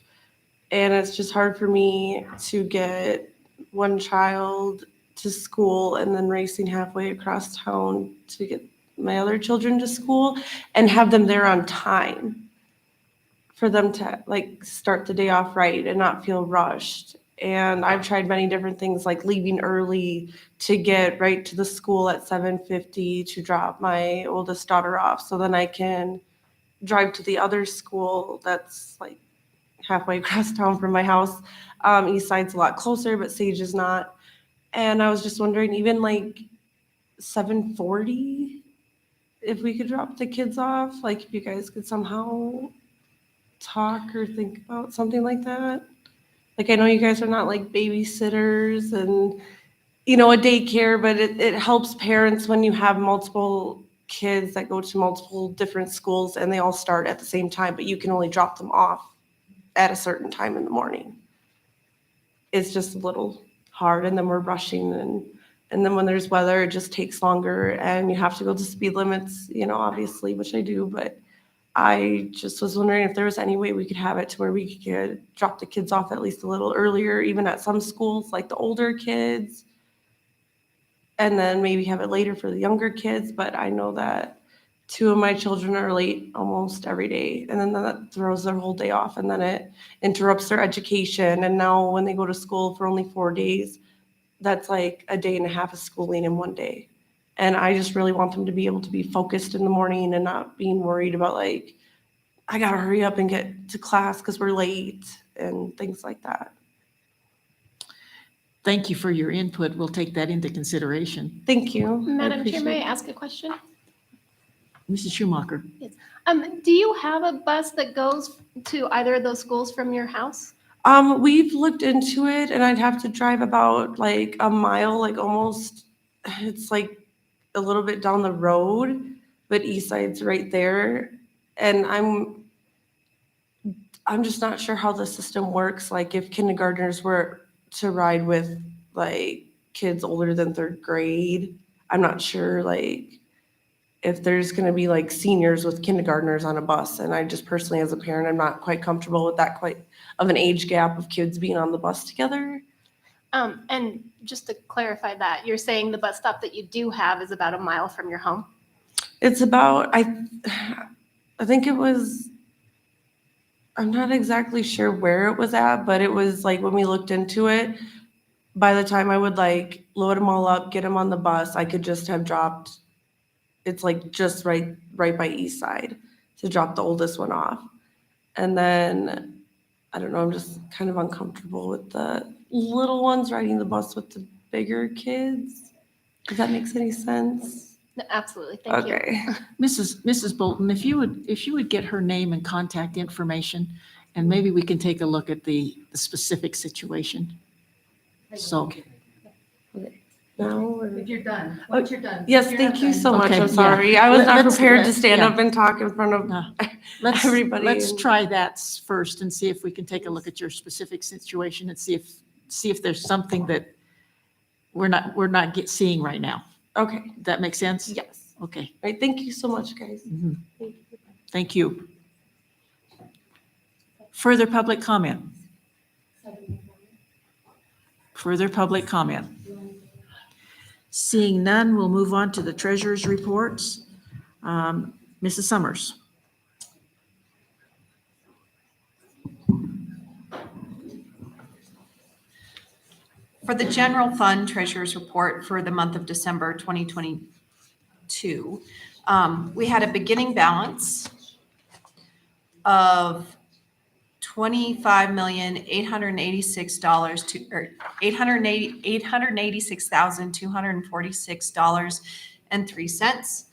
and it's just hard for me to get one child to school and then racing halfway across town to get my other children to school and have them there on time for them to like start the day off right and not feel rushed. And I've tried many different things like leaving early to get right to the school at 7:50 to drop my oldest daughter off so then I can drive to the other school that's like halfway across town from my house. East Side's a lot closer, but Sage is not. And I was just wondering, even like 7:40, if we could drop the kids off, like if you guys could somehow talk or think about something like that. Like I know you guys are not like babysitters and, you know, a daycare, but it helps parents when you have multiple kids that go to multiple different schools and they all start at the same time, but you can only drop them off at a certain time in the morning. It's just a little hard, and then we're rushing, and then when there's weather, it just takes longer, and you have to go to speed limits, you know, obviously, which I do, but I just was wondering if there was any way we could have it to where we could drop the kids off at least a little earlier, even at some schools, like the older kids, and then maybe have it later for the younger kids. But I know that 2 of my children are late almost every day, and then that throws their whole day off, and then it interrupts their education. And now when they go to school for only 4 days, that's like a day and a half of schooling in one day. And I just really want them to be able to be focused in the morning and not being worried about like, I gotta hurry up and get to class because we're late and things like that. Thank you for your input. We'll take that into consideration. Thank you. Madam Chair, may I ask a question? Mrs. Schumacher. Do you have a bus that goes to either of those schools from your house? We've looked into it, and I'd have to drive about like a mile, like almost, it's like a little bit down the road, but East Side's right there. And I'm just not sure how the system works. Like if kindergartners were to ride with like kids older than 3rd grade, I'm not sure like if there's going to be like seniors with kindergartners on a bus. And I just personally, as a parent, I'm not quite comfortable with that quite of an age gap of kids being on the bus together. And just to clarify that, you're saying the bus stop that you do have is about a mile from your home? It's about, I think it was, I'm not exactly sure where it was at, but it was like when we looked into it, by the time I would like load them all up, get them on the bus, I could just have dropped, it's like just right by East Side to drop the oldest one off. And then, I don't know, I'm just kind of uncomfortable with the little ones riding the bus with the bigger kids. Does that make any sense? No, absolutely, thank you. Okay. Mrs. Bolton, if you would get her name and contact information, and maybe we can take a look at the specific situation. So, No, or- If you're done, once you're done. Yes, You're thank not you done. so much. Okay, I'm sorry. I was Let- not let's- prepared to stand yeah. up and talk in front of everybody. let's try that first and see if we can take a look at your specific situation and see if there's something that we're not seeing right now. Okay, Does that make sense? yes. Okay. All right, thank you so much, guys. Mhm. Thank you. Thank you. Further public comment? Further public comment? Seeing none, we'll move on to the treasurer's reports. Mrs. Summers. For the general fund treasurer's report for the month of December 2022, we had a beginning balance of $886,246.03.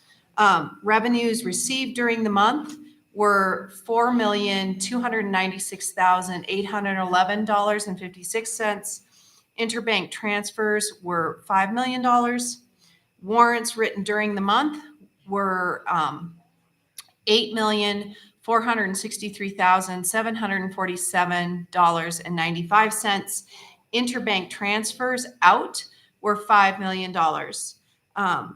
Revenues received during the month were $4,296,811.56. Interbank transfers were $5 million. Warrants written during the month were $8,463,747.95. Interbank transfers out were $5 million.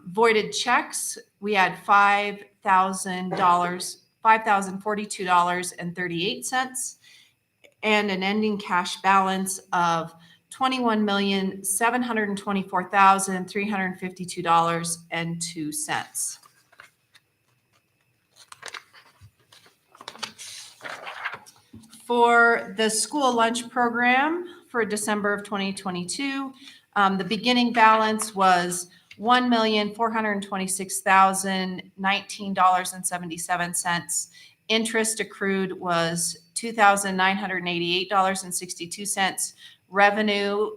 Voided checks, we had $5,042.38, and an ending cash balance of $21,724,352.02. For the school lunch program for December of 2022. The beginning balance was $1,426,019.77. Interest accrued was $2,988.62. Revenue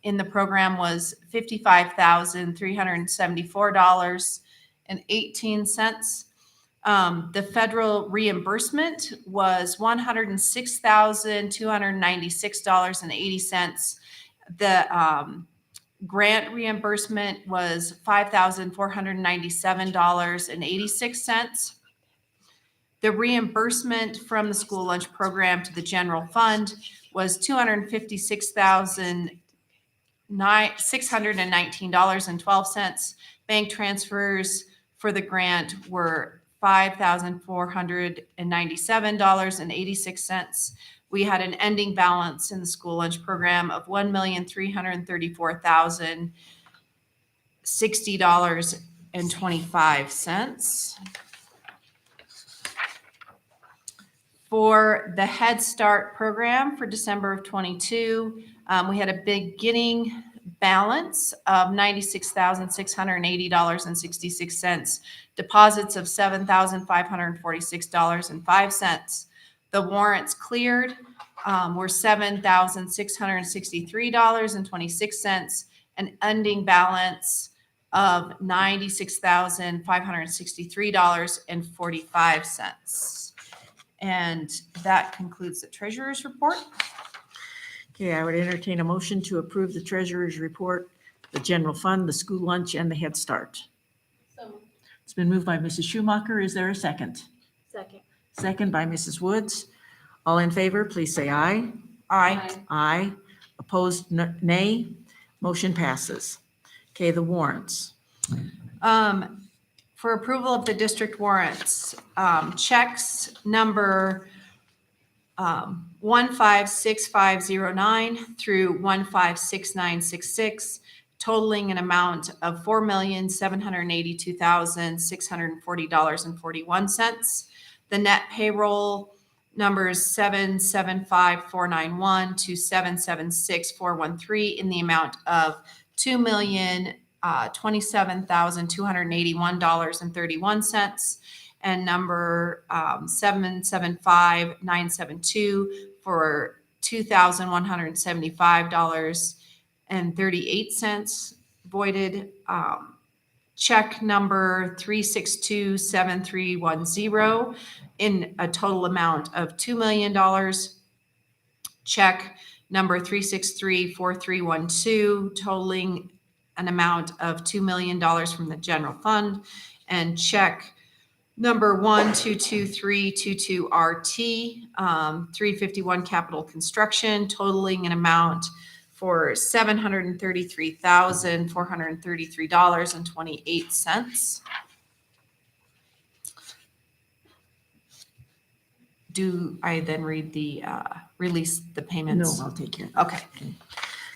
in the program was $55,374.18. The federal reimbursement was $106,296.80. The grant reimbursement was $5,497.86. The reimbursement from the school lunch program to the general fund was $256,619.12. Bank transfers for the grant were $5,497.86. We had an ending balance in the school lunch program of $1,334,060.25. For the Head Start program for December of 22, we had a beginning balance of $96,680.66, deposits of $7,546.05. The warrants cleared were $7,663.26, an ending balance of $96,563.45. And that concludes the treasurer's report. Okay, I would entertain a motion to approve the treasurer's report, the general fund, the school lunch, and the Head Start. It's been moved by Mrs. Schumacher. Is there a second? Second. Second by Mrs. Woods. All in favor, please say aye. Aye. Aye. Opposed, nay. Motion passes. Okay, the warrants. For approval of the district warrants, checks number 156509 through 156966, totaling an amount of $4,782,640.41. The net payroll numbers 775491 to 776413 in the amount of $2,027,281.31, and number 775972 for $2,175.38 voided. Check number 3627310 in a total amount of $2 million. Check number 3634312 totaling an amount of $2 million from the general fund. And check number 122322RT, 351 Capital Construction, totaling an amount for $733,433.28. Do I then read the, release the payments? No, I'll take care. Okay.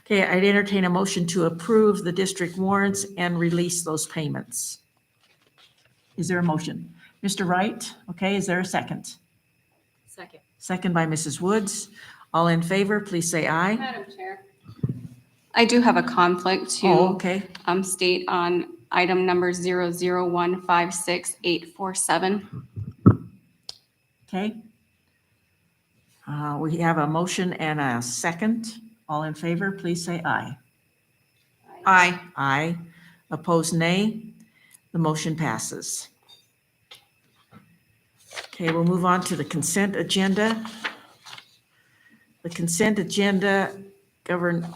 Okay, I'd entertain a motion to approve the district warrants and release those payments. Is there a motion? Mr. Wright, okay, is there a second? Second. Second by Mrs. Woods. All in favor, please say aye. Madam Chair. I do have a conflict to Oh, okay. state on item number 00156,847. Okay. We have a motion and a second. All in favor, please say aye. Aye. Aye. Opposed, nay. The motion passes. Okay, we'll move on to the consent agenda. The consent agenda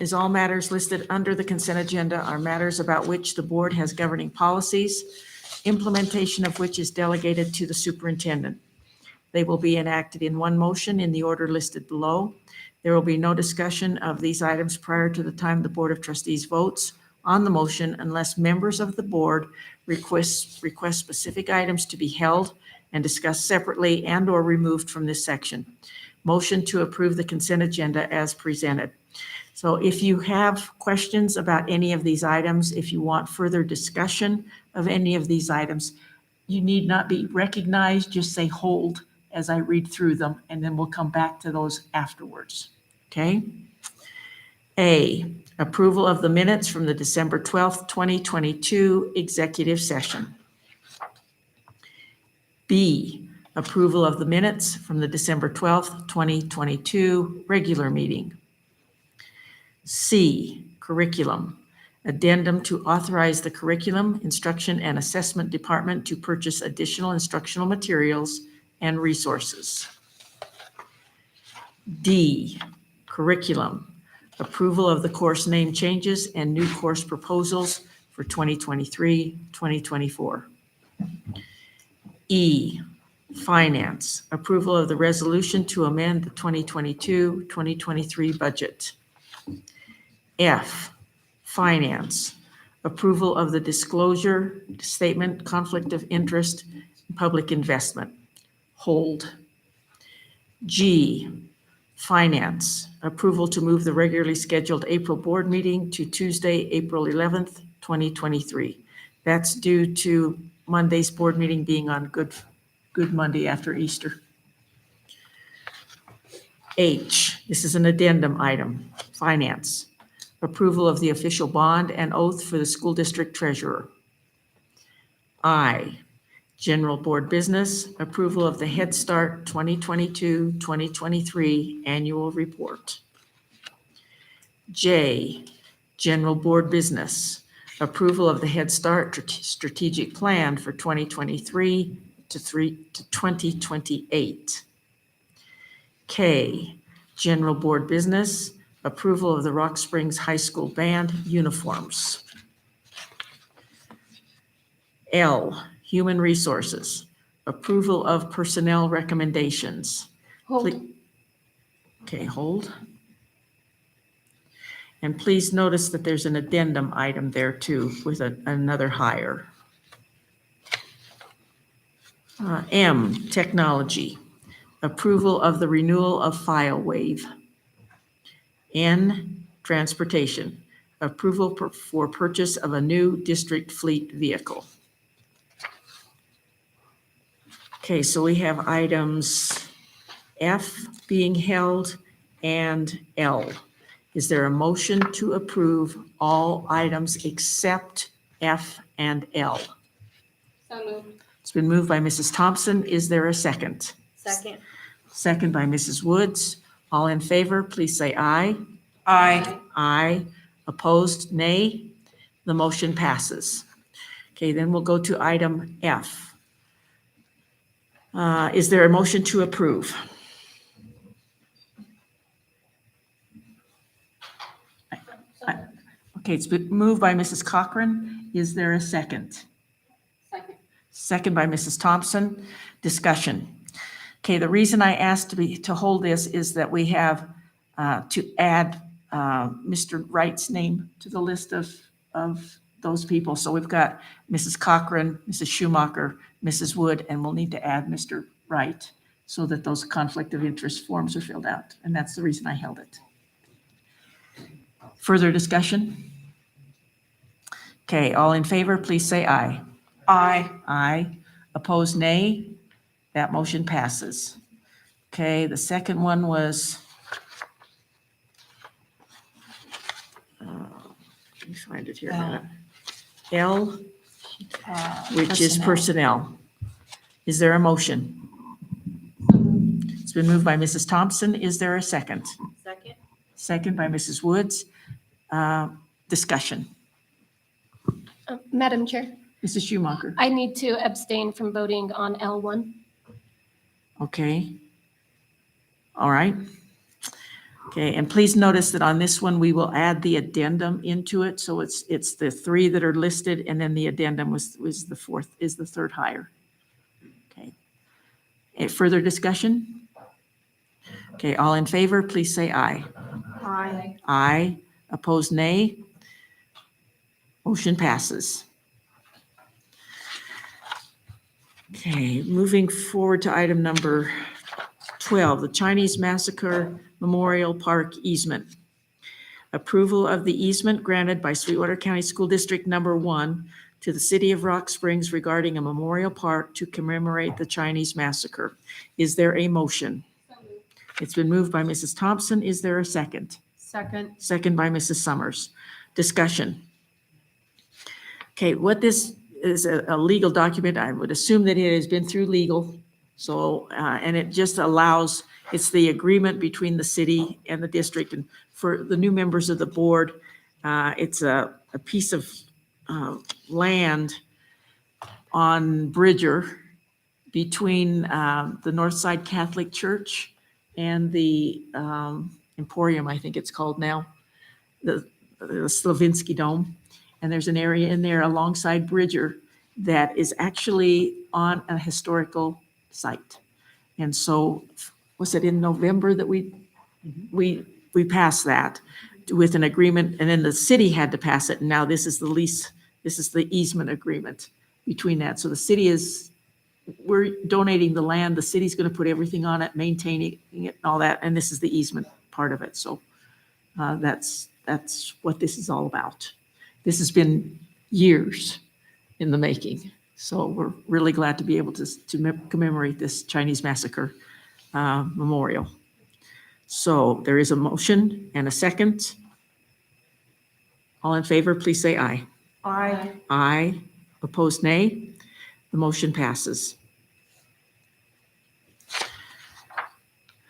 is all matters listed under the consent agenda are matters about which the board has governing policies, implementation of which is delegated to the superintendent. They will be enacted in one motion in the order listed below. There will be no discussion of these items prior to the time the Board of Trustees votes on the motion unless members of the board request specific items to be held and discussed separately and/or removed from this section. Motion to approve the consent agenda as presented. So if you have questions about any of these items, if you want further discussion of any of these items, you need not be recognized, just say hold as I read through them, and then we'll come back to those afterwards. Okay. A, approval of the minutes from the December 12th, 2022 executive session. B, approval of the minutes from the December 12th, 2022 regular meeting. C, curriculum. Addendum to authorize the Curriculum, Instruction, and Assessment Department to purchase additional instructional materials and resources. D, curriculum. Approval of the course name changes and new course proposals for 2023-2024. E, finance. Approval of the resolution to amend the 2022-2023 budget. F, finance. Approval of the disclosure statement, conflict of interest, public investment. Hold. G, finance. Approval to move the regularly scheduled April board meeting to Tuesday, April 11th, 2023. That's due to Monday's board meeting being on Good Monday after Easter. H, this is an addendum item, finance. Approval of the official bond and oath for the school district treasurer. I, general board business, approval of the Head Start 2022-2023 annual report. J, general board business, approval of the Head Start strategic plan for 2023 to 2028. K, general board business, approval of the Rock Springs High School band uniforms. L, human resources, approval of personnel recommendations. Hold. Okay, hold. And please notice that there's an addendum item there too with another hire. M, technology, approval of the renewal of file waive. N, transportation, approval for purchase of a new district fleet vehicle. Okay, so we have items F being held and L. Is there a motion to approve all items except F and L? So moved. It's been moved by Mrs. Thompson. Is there a second? Second. Second by Mrs. Woods. All in favor, please say aye. Aye. Aye. Opposed, nay. The motion passes. Okay, then we'll go to item F. Is there a motion to approve? Okay, it's been moved by Mrs. Cochran. Is there a second? Second. Second by Mrs. Thompson. Discussion. Okay, the reason I asked to hold this is that we have to add Mr. Wright's name to the list of those people. So we've got Mrs. Cochran, Mrs. Schumacher, Mrs. Wood, and we'll need to add Mr. Wright so that those conflict of interest forms are filled out. And that's the reason I held it. Further discussion? Okay, all in favor, please say aye. Aye. Aye. Opposed, nay. That motion passes. Okay, the second one was, let me find it here a minute. L, which is personnel. Is there a motion? It's been moved by Mrs. Thompson. Is there a second? Second. Second by Mrs. Woods. Discussion. Madam Chair, Mrs. Schumacher. I need to abstain from voting on L1. Okay. All right. Okay, and please notice that on this one, we will add the addendum into it. So it's the three that are listed, and then the addendum was the third hire. Okay. Any further discussion? Okay, all in favor, please say aye. Aye. Aye. Opposed, nay. Motion passes. Okay, moving forward to item number 12, the Chinese Massacre Memorial Park easement. Approval of the easement granted by Sweetwater County School District Number 1 to the City of Rock Springs regarding a memorial park to commemorate the Chinese Massacre. Is there a motion? It's been moved by Mrs. Thompson. Is there a second? Second. Second by Mrs. Summers. Discussion. Okay, what this is a legal document. I would assume that it has been through legal. So, and it just allows, it's the agreement between the city and the district. And for the new members of the board, it's a piece of land on Bridger between the Northside Catholic Church and the Emporium, I think it's called now, the Slavinsky Dome. And there's an area in there alongside Bridger that is actually on a historical site. And so, was it in November that we passed that with an agreement, and then the city had to pass it, and now this is the lease, this is the easement agreement between that. So the city we're donating the land, the city's gonna put everything on it, maintaining it and all that, and this is the easement part of it. So that's what this is all about. This has been years in the making. So we're really glad to be able to commemorate this Chinese massacre memorial. So there is a motion and a second. All in favor, please say aye. Aye. Aye. Opposed, nay. The motion passes.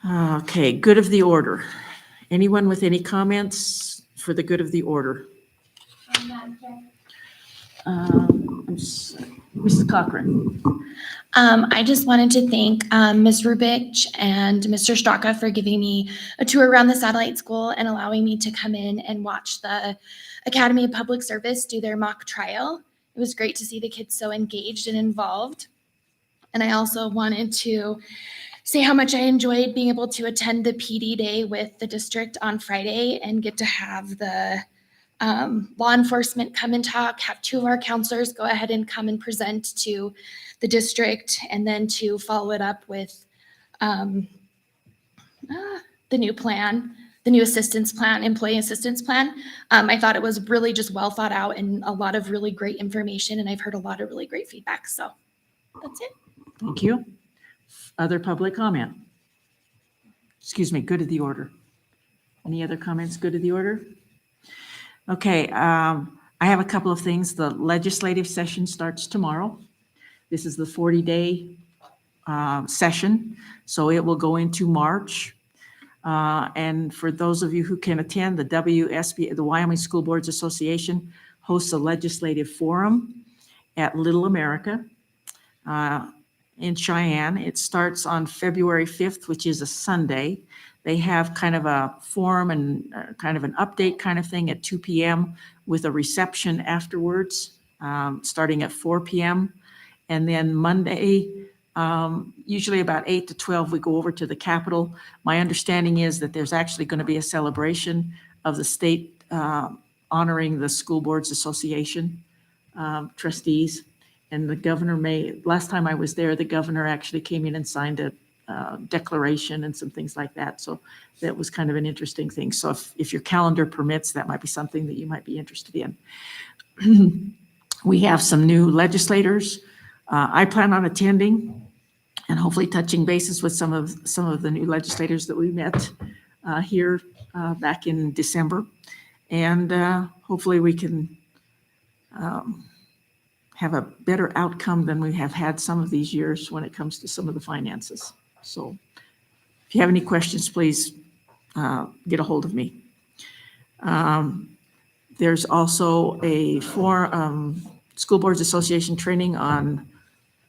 Okay, good of the order. Anyone with any comments for the good of the order? Mrs. Cochran. I just wanted to thank Ms. Rubich and Mr. Straka for giving me a tour around the satellite school and allowing me to come in and watch the Academy of Public Service do their mock trial. It was great to see the kids so engaged and involved. And I also wanted to say how much I enjoyed being able to attend the PD day with the district on Friday and get to have the law enforcement come and talk, have two of our counselors go ahead and come and present to the district, and then to follow it up with the new plan, the new assistance plan, employee assistance plan. I thought it was really just well thought out and a lot of really great information, and I've heard a lot of really great feedback. So that's it. Thank you. Other public comment? Excuse me, good of the order. Any other comments, good of the order? Okay, I have a couple of things. The legislative session starts tomorrow. This is the 40-day session, so it will go into March. And for those of you who can attend, the WSB, the Wyoming School Boards Association, hosts a legislative forum at Little America in Cheyenne. It starts on February 5th, which is a Sunday. They have kind of a forum and kind of an update kind of thing at 2 p.m. with a reception afterwards, starting at 4 p.m. And then Monday, usually about 8 to 12, we go over to the Capitol. My understanding is that there's actually going to be a celebration of the state honoring the School Boards Association trustees. And the governor last time I was there, the governor actually came in and signed a declaration and some things like that. So that was kind of an interesting thing. So if your calendar permits, that might be something that you might be interested in. We have some new legislators. I plan on attending and hopefully touching bases with some of the new legislators that we met here back in December. And hopefully we can have a better outcome than we have had some of these years when it comes to some of the finances. So if you have any questions, please get a hold of me. There's also a School Boards Association training on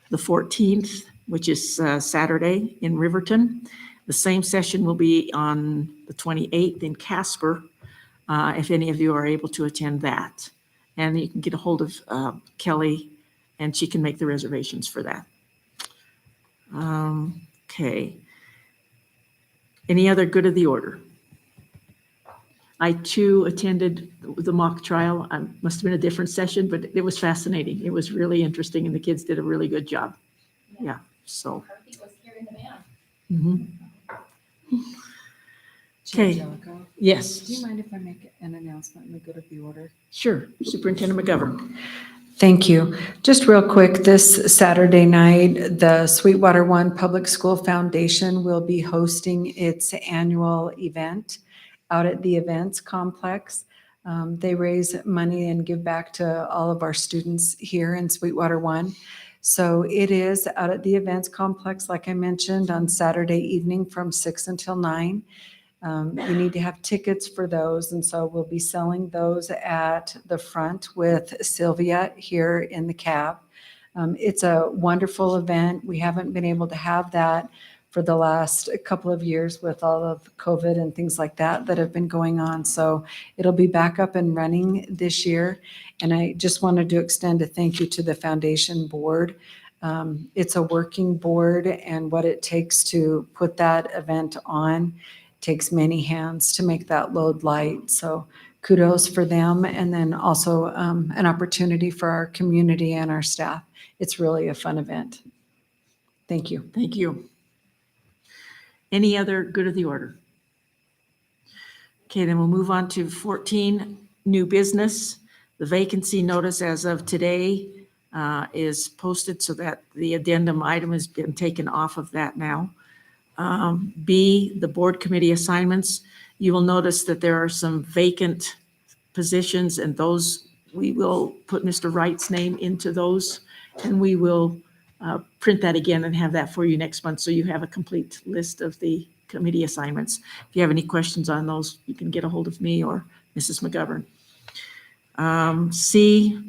the 14th, which is Saturday in Riverton. The same session will be on the 28th in Casper, if any of you are able to attend that. And you can get a hold of Kelly, and she can make the reservations for that. Okay. Any other good of the order? I too attended the mock trial. Must have been a different session, but it was fascinating. It was really interesting, and the kids did a really good job. Yeah, so. Mhm. Okay. Angelica, Yes. do you mind if I make an announcement in the good of the order? Sure, Superintendent McGovern. Thank you. Just real quick, this Saturday night, the Sweetwater One Public School Foundation will be hosting its annual event out at the events complex. They raise money and give back to all of our students here in Sweetwater One. So it is out at the events complex, like I mentioned, on Saturday evening from 6 until 9. You need to have tickets for those, and so we'll be selling those at the front with Sylvia here in the cab. It's a wonderful event. We haven't been able to have that for the last couple of years with all of COVID and things like that that have been going on. So it'll be back up and running this year. And I just wanted to extend a thank you to the foundation board. It's a working board, and what it takes to put that event on takes many hands to make that load light. So kudos for them. And then also an opportunity for our community and our staff. It's really a fun event. Thank you. Thank you. Any other good of the order? Okay, then we'll move on to 14, new business. The vacancy notice as of today is posted so that the addendum item has been taken off of that now. B, the board committee assignments. You will notice that there are some vacant positions, and those, we will put Mr. Wright's name into those, and we will print that again and have that for you next month, so you have a complete list of the committee assignments. If you have any questions on those, you can get a hold of me or Mrs. McGovern. C,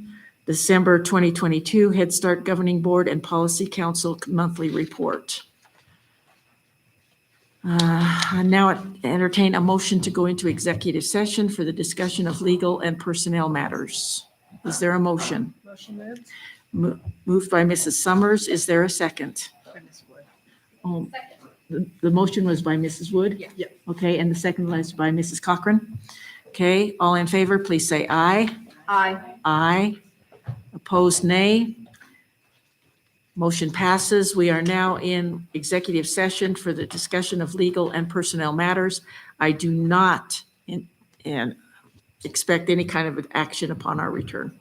December 2022 Head Start Governing Board and Policy Council monthly report. I now entertain a motion to go into executive session for the discussion of legal and personnel matters. Is there a motion? Motion moved. Moved by Mrs. Summers. Is there a second? Oh, the motion was by Mrs. Wood? Yeah. Okay, and the second was by Mrs. Cochran. Okay, all in favor, please say aye. Aye. Aye. Opposed, nay. Motion passes. We are now in executive session for the discussion of legal and personnel matters. I do not expect any kind of action upon our return.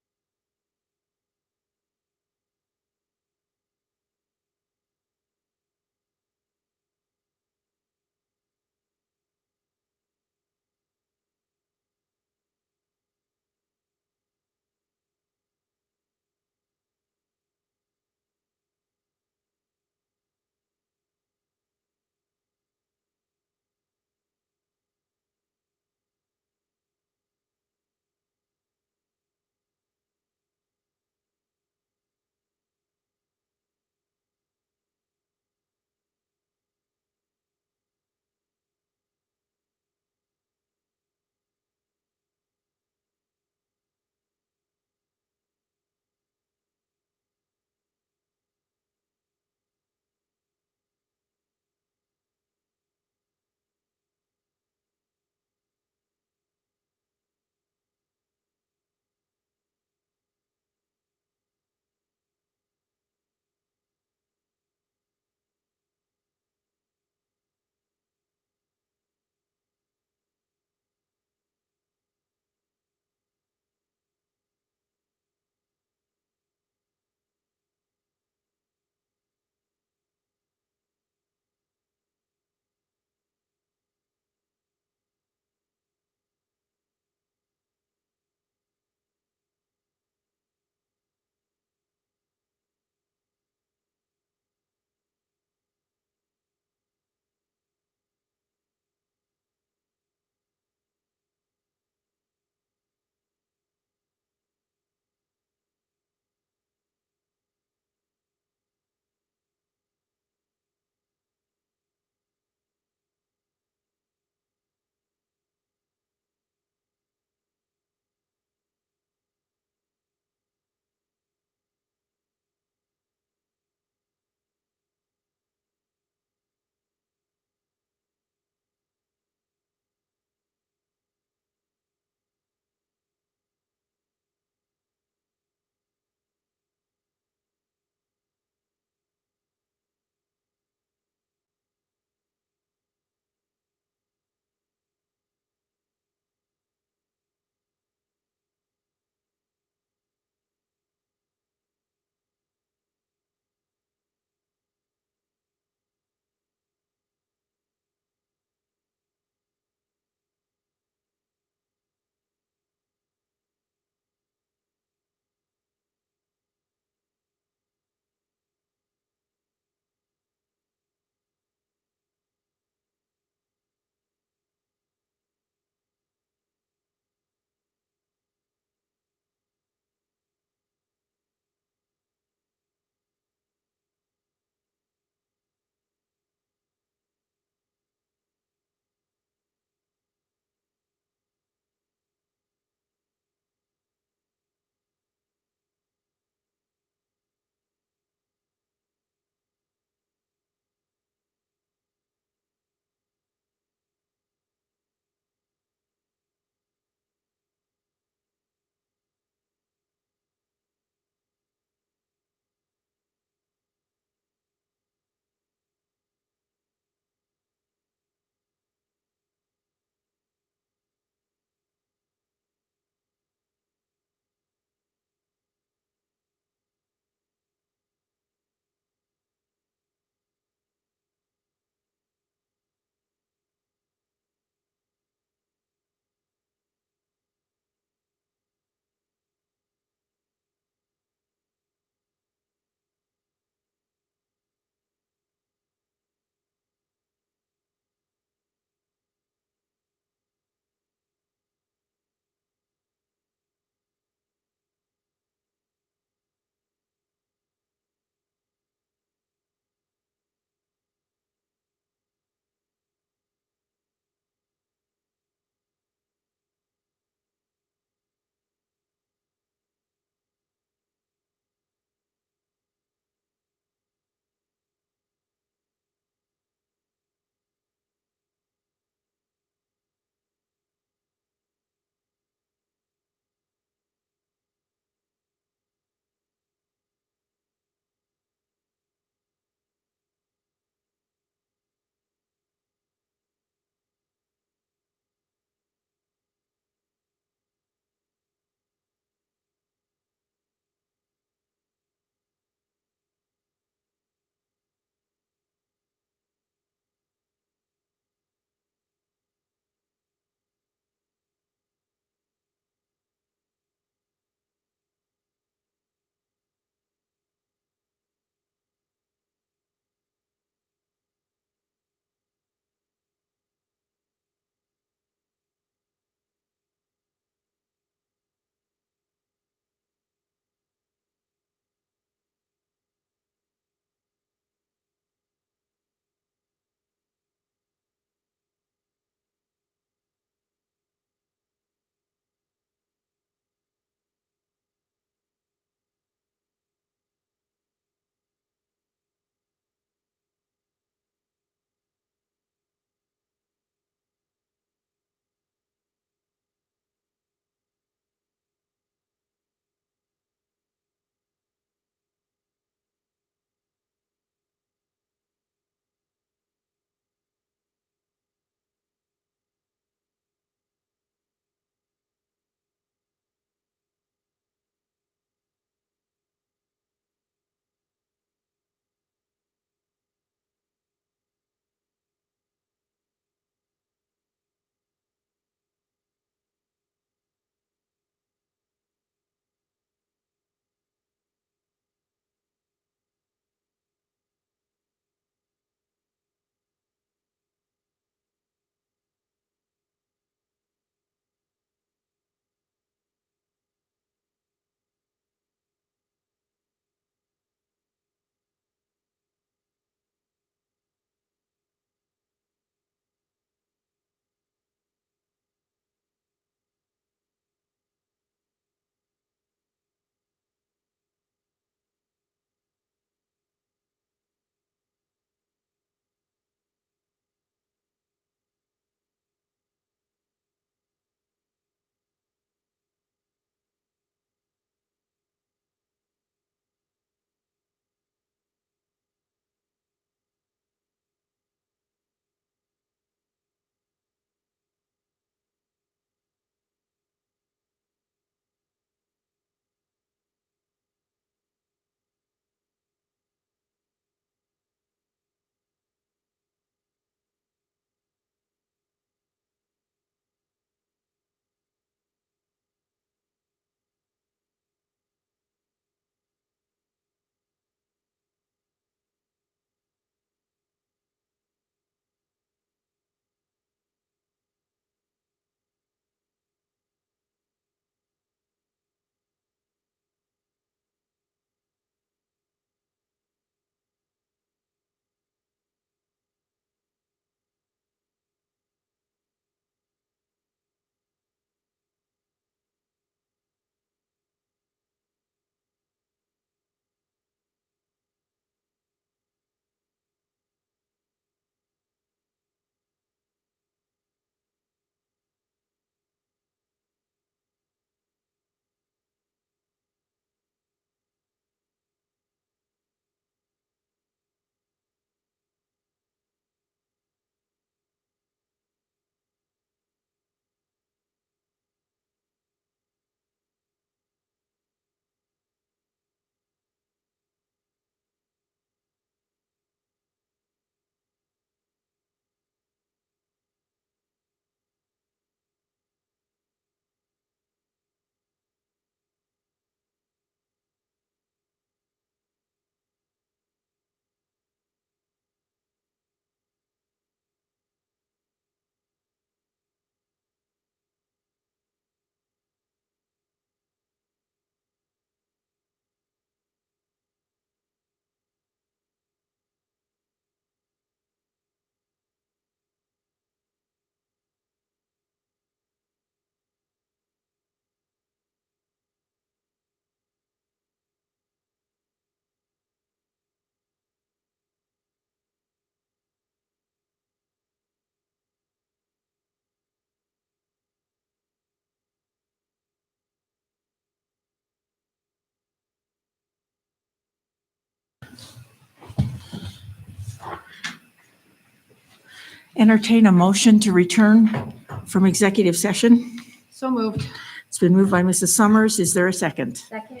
Entertain a motion to return from executive session. So moved. It's been moved by Mrs. Summers. Is there a second? Second.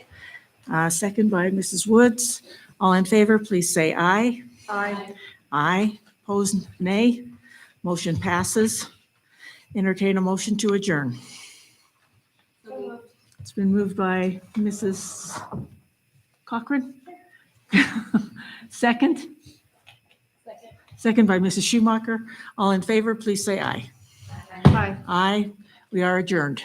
Second by Mrs. Woods. All in favor, please say aye. Aye. Aye. Opposed, nay. Motion passes. Entertain a motion to adjourn. It's been moved by Mrs. Cochran. Second? Second by Mrs. Schumacher. All in favor, please say aye. Aye. Aye. We are adjourned.